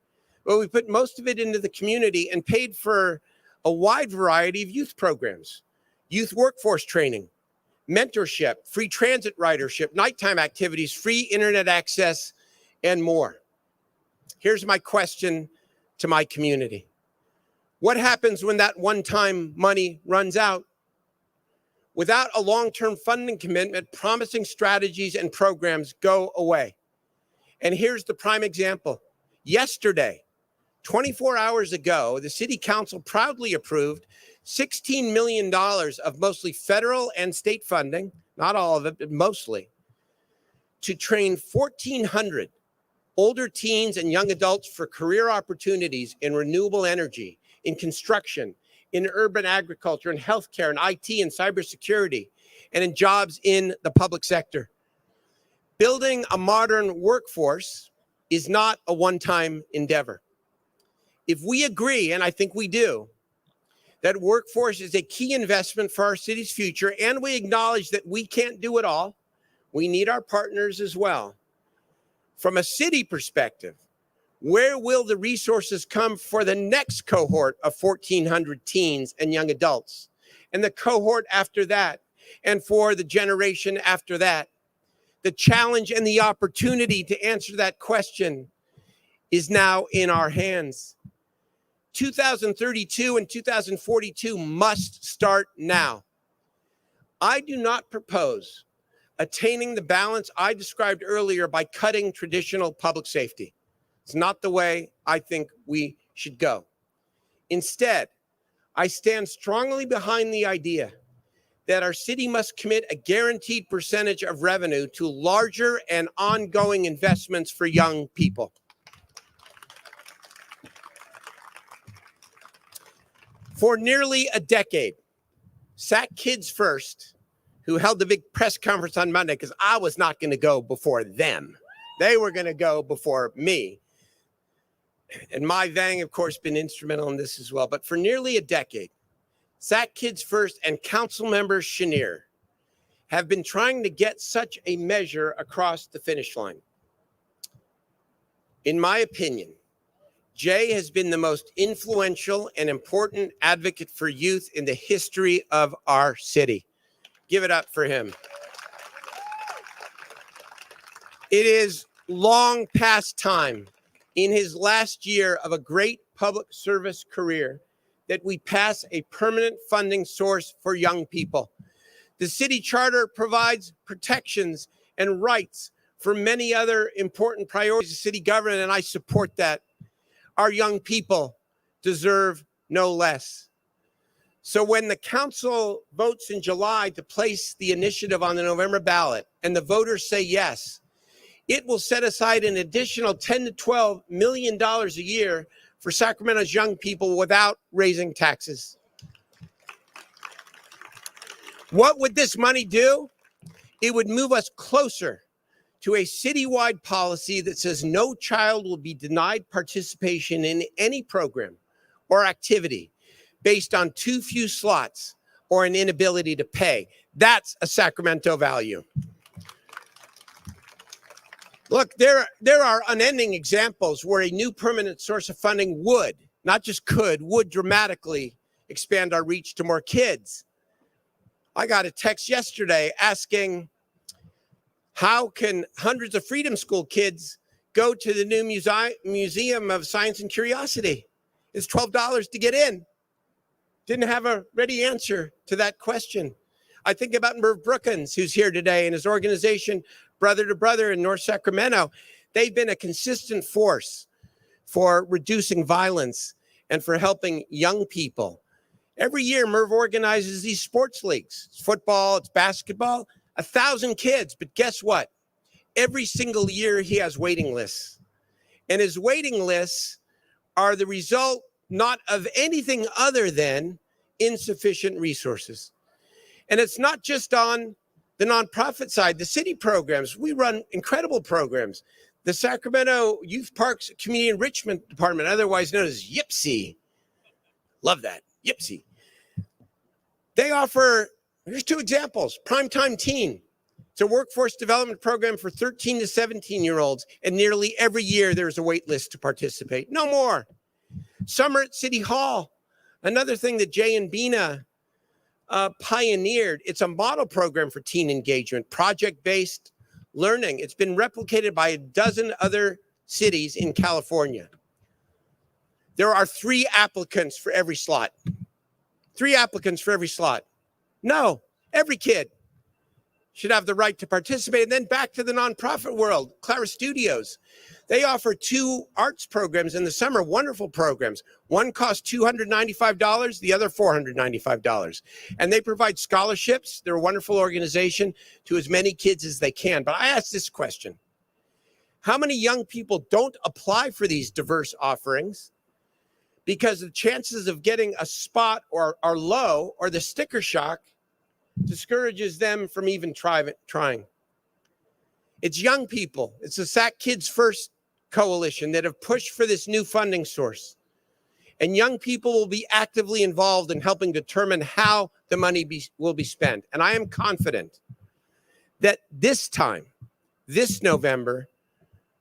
Speaker 2: But we put most of it into the community and paid for a wide variety of youth programs, youth workforce training, mentorship, free transit ridership, nighttime activities, free internet access, and more. Here's my question to my community. What happens when that one-time money runs out? Without a long-term funding commitment, promising strategies and programs go away. And here's the prime example. Yesterday, 24 hours ago, the City Council proudly approved $16 million of mostly federal and state funding, not all of it, but mostly, to train 1,400 older teens and young adults for career opportunities in renewable energy, in construction, in urban agriculture, in healthcare, in IT, and cybersecurity, and in jobs in the public sector. Building a modern workforce is not a one-time endeavor. If we agree, and I think we do, that workforce is a key investment for our city's future, and we acknowledge that we can't do it all, we need our partners as well. From a city perspective, where will the resources come for the next cohort of 1,400 teens and young adults, and the cohort after that, and for the generation after that? The challenge and the opportunity to answer that question is now in our hands. 2032 and 2042 must start now. I do not propose attaining the balance I described earlier by cutting traditional public safety. It's not the way I think we should go. Instead, I stand strongly behind the idea that our city must commit a guaranteed percentage of revenue to larger and ongoing investments for young people. For nearly a decade, SAC Kids First, who held the big press conference on Monday, because I was not going to go before them. They were going to go before me. And my Vang, of course, been instrumental in this as well. But for nearly a decade, SAC Kids First and council member Cheniere have been trying to get such a measure across the finish line. In my opinion, Jay has been the most influential and important advocate for youth in the history of our city. Give it up for him. It is long past time in his last year of a great public service career that we pass a permanent funding source for young people. The city charter provides protections and rights for many other important priorities of city government, and I support that. Our young people deserve no less. So when the council votes in July to place the initiative on the November ballot and the voters say yes, it will set aside an additional $10 to $12 million a year for Sacramento's young people without raising taxes. What would this money do? It would move us closer to a citywide policy that says no child will be denied participation in any program or activity based on too few slots or an inability to pay. That's a Sacramento value. Look, there are unending examples where a new permanent source of funding would, not just could, would dramatically expand our reach to more kids. I got a text yesterday asking, how can hundreds of Freedom School kids go to the new Museum of Science and Curiosity? It's $12 to get in. didn't have a ready answer to that question. I think about Merv Brookins, who's here today, and his organization, Brother to Brother in North Sacramento. They've been a consistent force for reducing violence and for helping young people. Every year, Merv organizes these sports leagues. It's football, it's basketball, 1,000 kids. But guess what? Every single year, he has waiting lists. And his waiting lists are the result not of anything other than insufficient resources. And it's not just on the nonprofit side, the city programs. We run incredible programs. The Sacramento Youth Parks Community Enrichment Department, otherwise known as YPSI. Love that, YPSI. They offer, here's two examples, Primetime Teen. It's a workforce development program for 13 to 17-year-olds, and nearly every year there's a wait list to participate. No more. Summer at City Hall, another thing that Jay and Bina pioneered. It's a model program for teen engagement, project-based learning. It's been replicated by a dozen other cities in California. There are 3 applicants for every slot. 3 applicants for every slot. No, every kid should have the right to participate. And then back to the nonprofit world, Clara Studios. They offer 2 arts programs in the summer, wonderful programs. One costs $295, the other $495. And they provide scholarships. They're a wonderful organization to as many kids as they can. But I ask this question. How many young people don't apply for these diverse offerings because the chances of getting a spot are low, or the sticker shock discourages them from even trying? It's young people. It's the Sac Kids First Coalition that have pushed for this new funding source. And young people will be actively involved in helping determine how the money will be spent. And I am confident that this time, this November,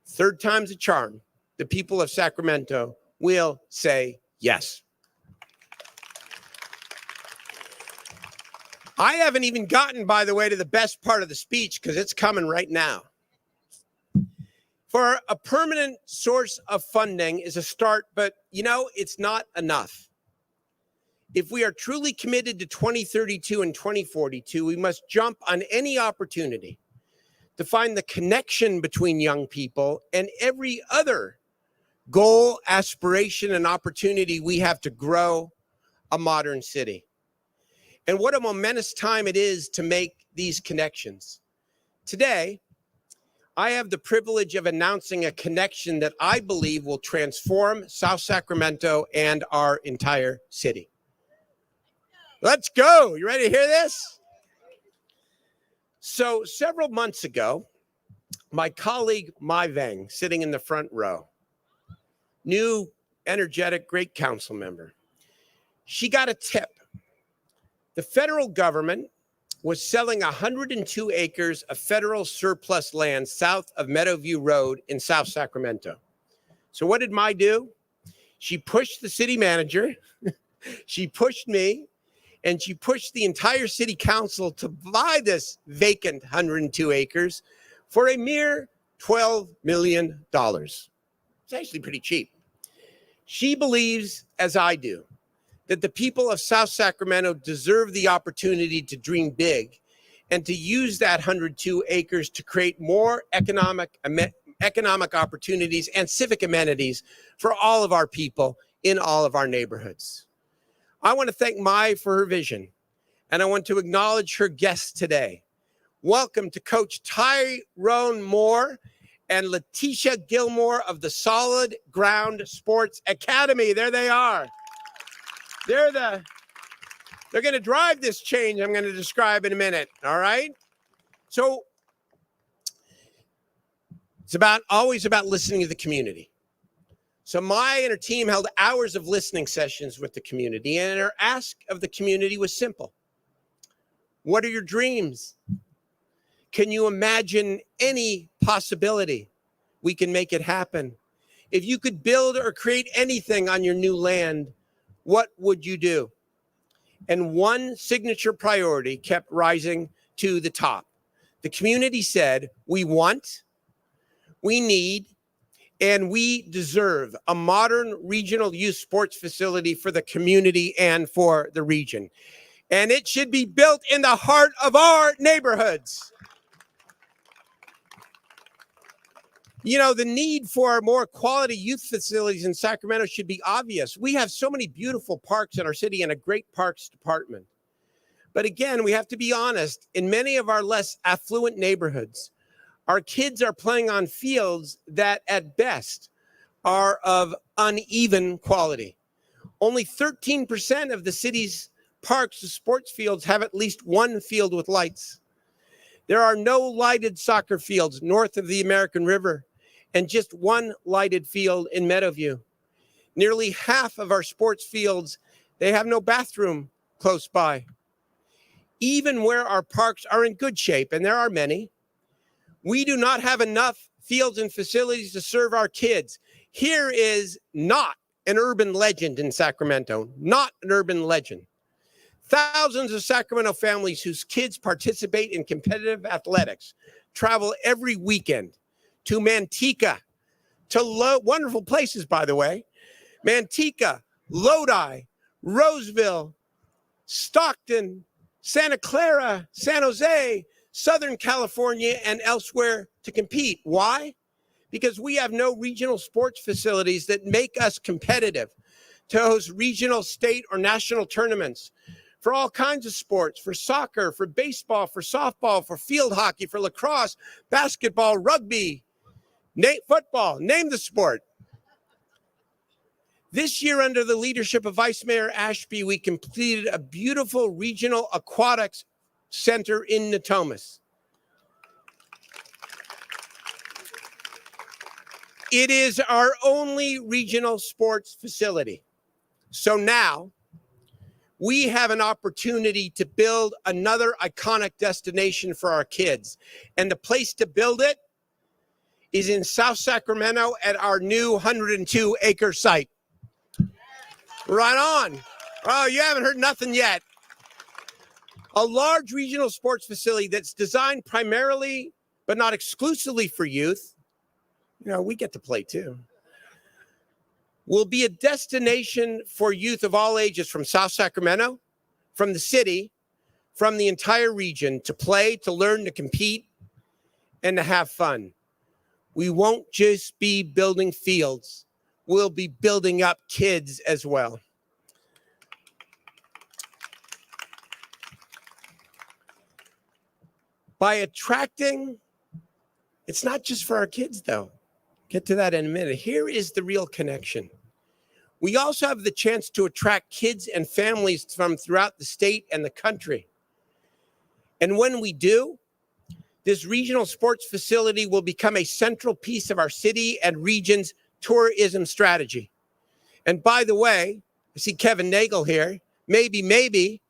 Speaker 2: 3rd time's a charm, the people of Sacramento will say yes. I haven't even gotten, by the way, to the best part of the speech, because it's coming right now. For a permanent source of funding is a start, but it's not enough. If we are truly committed to 2032 and 2042, we must jump on any opportunity to find the connection between young people and every other goal, aspiration, and opportunity we have to grow a modern city. And what a momentous time it is to make these connections. Today, I have the privilege of announcing a connection that I believe will transform South Sacramento and our entire city. Let's go. You ready to hear this? So several months ago, my colleague, Mai Veng, sitting in the front row, new, energetic, great council member, she got a tip. The federal government was selling 102 acres of federal surplus land south of Meadowview Road in South Sacramento. So what did Mai do? She pushed the city manager, she pushed me, and she pushed the entire city council to buy this vacant 102 acres for a mere $12 million. It's actually pretty cheap. She believes, as I do, that the people of South Sacramento deserve the opportunity to dream big and to use that 102 acres to create more economic opportunities and civic amenities for all of our people in all of our neighborhoods. I want to thank Mai for her vision, and I want to acknowledge her guests today. Welcome to Coach Tyrone Moore and Letitia Gilmore of the Solid Ground Sports Academy. There they are. They're going to drive this change I'm going to describe in a minute, all right? So it's always about listening to the community. So Mai and her team held hours of listening sessions with the community, and her ask of the community was simple. What are your dreams? Can you imagine any possibility? We can make it happen. If you could build or create anything on your new land, what would you do? And one signature priority kept rising to the top. The community said, we want, we need, And we deserve a modern regional youth sports facility for the community and for the region. And it should be built in the heart of our neighborhoods. You know, the need for more quality youth facilities in Sacramento should be obvious. We have so many beautiful parks in our city and a great parks department. But again, we have to be honest, in many of our less affluent neighborhoods, our kids are playing on fields that at best are of uneven quality. Only 13% of the city's parks and sports fields have at least one field with lights. There are no lighted soccer fields north of the American River and just one lighted field in Meadowview. Nearly half of our sports fields, they have no bathroom close by. Even where our parks are in good shape, and there are many, we do not have enough fields and facilities to serve our kids. Here is not an urban legend in Sacramento, not an urban legend. Thousands of Sacramento families whose kids participate in competitive athletics travel every weekend to Manteca, to wonderful places, by the way, Manteca, Lodi, Roseville, Stockton, Santa Clara, San Jose, Southern California, and elsewhere to compete. Why? Because we have no regional sports facilities that make us competitive to host regional, state, or national tournaments for all kinds of sports, for soccer, for baseball, for softball, for field hockey, for lacrosse, basketball, rugby, football, name the sport. This year, under the leadership of Vice Mayor Ashby, we completed a beautiful regional aquatics center in Natomas. It is our only regional sports facility. So now we have an opportunity to build another iconic destination for our kids. And the place to build it is in South Sacramento at our new 102-acre site. Right on. Oh, you haven't heard nothing yet. A large regional sports facility that's designed primarily, but not exclusively for youth. You know, we get to play too. Will be a destination for youth of all ages from South Sacramento, from the city, from the entire region to play, to learn, to compete, and to have fun. We won't just be building fields. We'll be building up kids as well. By attracting, it's not just for our kids though. Get to that in a minute. Here is the real connection. We also have the chance to attract kids and families from throughout the state and the country. And when we do, this regional sports facility will become a central piece of our city and region's tourism strategy. And by the way, I see Kevin Nagel here. Maybe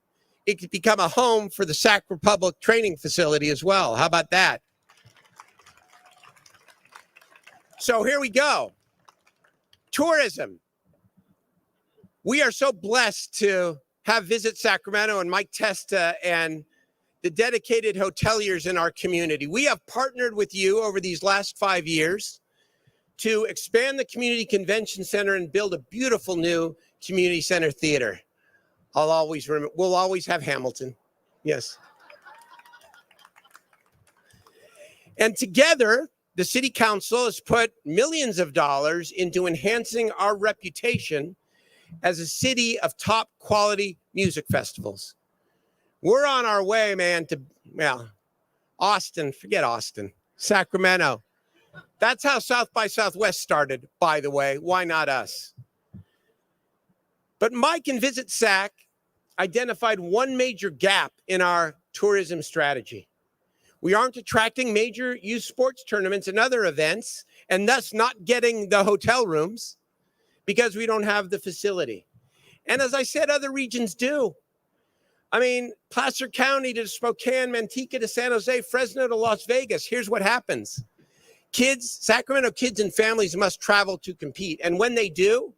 Speaker 2: it could become a home for the Sac Republic training facility as well. How about that? So here we go. Tourism. We are so blessed to have Visit Sacramento and Mike Testa and the dedicated hoteliers in our community. We have partnered with you over these last 5 years to expand the community convention center and build a beautiful new community center theater. We'll always have Hamilton. Yes. And together, the city council has put millions of dollars into enhancing our reputation as a city of top quality music festivals. We're on our way, man, to, well, Austin, forget Austin, Sacramento. That's how South by Southwest started, by the way. Why not us? But Mike and Visit Sac identified one major gap in our tourism strategy. We aren't attracting major youth sports tournaments and other events, and thus not getting the hotel rooms because we don't have the facility. And as I said, other regions do. I mean, Placer County to Spokane, Manteca to San Jose, Fresno to Las Vegas. Here's what happens. Kids, Sacramento kids and families must travel to compete. And when they do,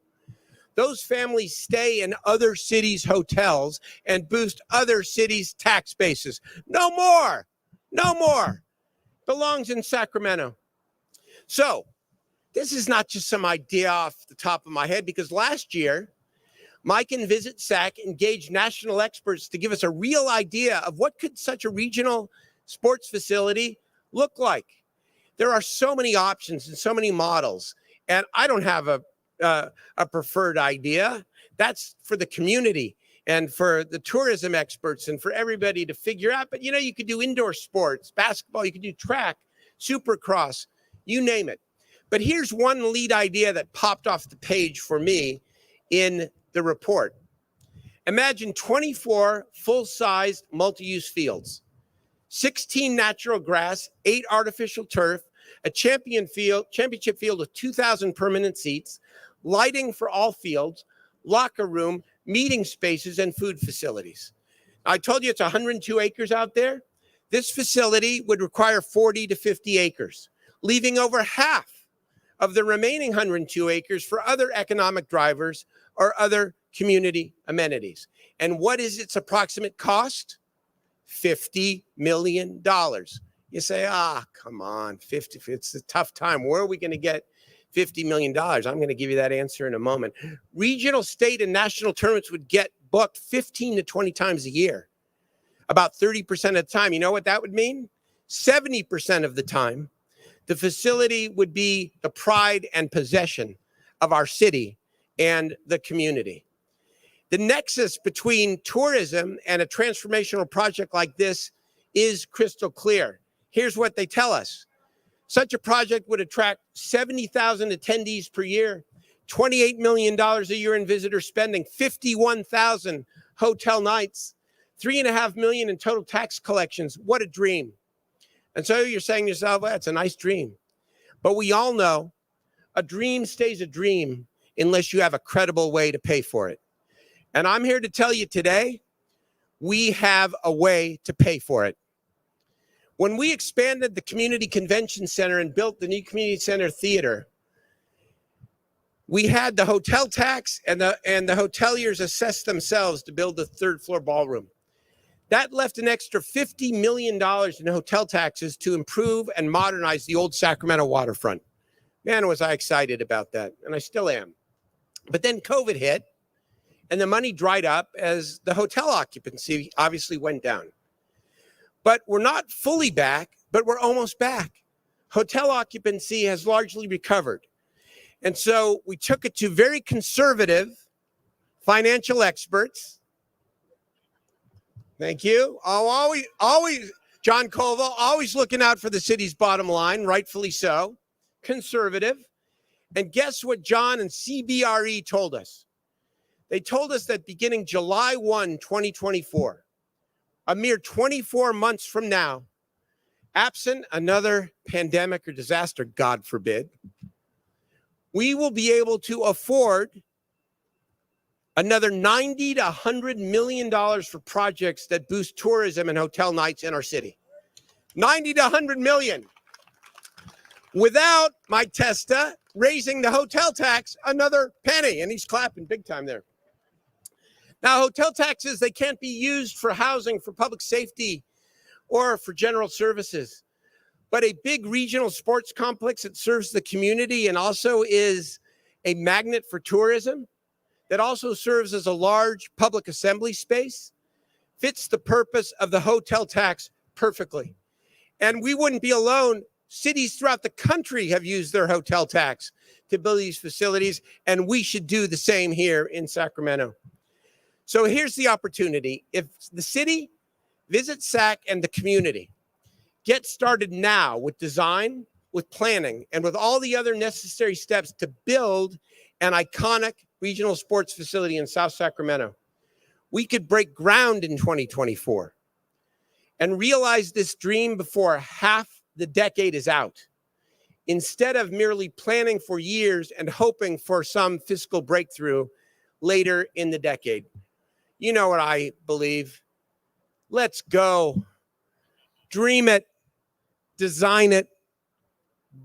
Speaker 2: those families stay in other cities' hotels and boost other cities' tax bases. No more. No more. Belongs in Sacramento. So This is not just some idea off the top of my head, because last year, Mike and Visit SAC engaged national experts to give us a real idea of what could such a regional sports facility look like. There are so many options and so many models, and I don't have a preferred idea. That's for the community and for the tourism experts and for everybody to figure out. But you could do indoor sports, basketball, you could do track, supercross, you name it. But here's one lead idea that popped off the page for me in the report. Imagine 24 full-sized multi-use fields, 16 natural grass, 8 artificial turf, a championship field with 2,000 permanent seats, lighting for all fields, locker room, meeting spaces, and food facilities. I told you it's 102 acres out there. This facility would require 40 to 50 acres, leaving over half of the remaining 102 acres for other economic drivers or other community amenities. And what is its approximate cost? $50 million. You say, come on, 50, it's a tough time. Where are we going to get $50 million? I'm going to give you that answer in a moment. Regional, state, and national tournaments would get booked 15 to 20 times a year, about 30% of the time. You know what that would mean? 70% of the time, the facility would be the pride and possession of our city and the community. The nexus between tourism and a transformational project like this is crystal clear. Here's what they tell us. Such a project would attract 70,000 attendees per year, $28 million a year in visitor spending, 51,000 hotel nights, $3.5 million in total tax collections. What a dream. And so you're saying to yourself, well, that's a nice dream. But we all know a dream stays a dream unless you have a credible way to pay for it. And I'm here to tell you today, we have a way to pay for it. When we expanded the Community Convention Center and built the new Community Center Theater, we had the hotel tax and the hoteliers assess themselves to build the third floor ballroom. That left an extra $50 million in hotel taxes to improve and modernize the old Sacramento waterfront. Man, was I excited about that, and I still am. But then COVID hit, and the money dried up as the hotel occupancy obviously went down. But we're not fully back, but we're almost back. Hotel occupancy has largely recovered. And so we took it to very conservative financial experts. Thank you. Always, John Colville, always looking out for the city's bottom line, rightfully so, conservative. And guess what John and CBRE told us? They told us that beginning July 1, 2024, a mere 24 months from now, absent another pandemic or disaster, God forbid, we will be able to afford another $90 to $100 million for projects that boost tourism and hotel nights in our city. 90 to 100 million. Without Mike Testa raising the hotel tax another penny, and he's clapping big time there. Now, hotel taxes, they can't be used for housing, for public safety, or for general services. But a big regional sports complex that serves the community and also is a magnet for tourism, that also serves as a large public assembly space, fits the purpose of the hotel tax perfectly. And we wouldn't be alone. Cities throughout the country have used their hotel tax to build these facilities, and we should do the same here in Sacramento. So here's the opportunity. If the city, Visit SAC, and the community get started now with design, with planning, and with all the other necessary steps to build an iconic regional sports facility in South Sacramento, we could break ground in 2024 and realize this dream before half the decade is out, instead of merely planning for years and hoping for some fiscal breakthrough later in the decade. You know what I believe. Let's go. Dream it, design it,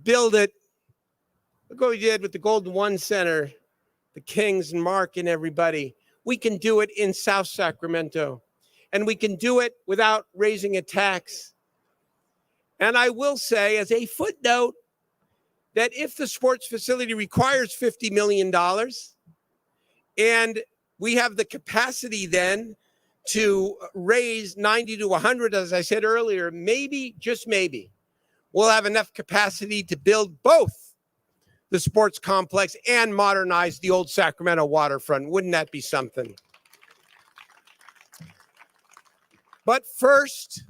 Speaker 2: build it. Look what we did with the Golden One Center, the Kings and Mark and everybody. We can do it in South Sacramento, and we can do it without raising a tax. And I will say, as a footnote, that if the sports facility requires $50 million and we have the capacity then to raise 90 to 100, as I said earlier, maybe, just maybe, we'll have enough capacity to build both the sports complex and modernize the old Sacramento waterfront. Wouldn't that be something? But first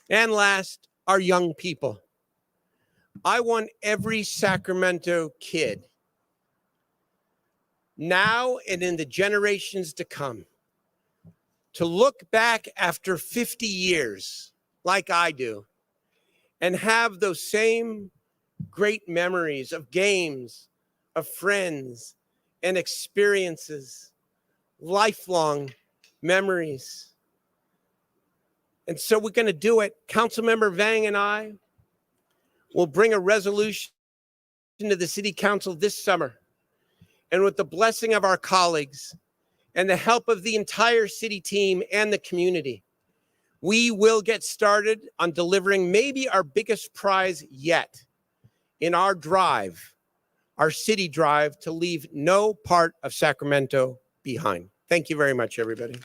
Speaker 2: and last, our young people. I want every Sacramento kid, now and in the generations to come, to look back after 50 years, like I do, and have those same great memories of games, of friends, and experiences, lifelong memories. And so we're going to do it. Councilmember Vang and I will bring a resolution to the City Council this summer. And with the blessing of our colleagues and the help of the entire city team and the community, we will get started on delivering maybe our biggest prize yet in our drive, our city drive, to leave no part of Sacramento behind. Thank you very much, everybody.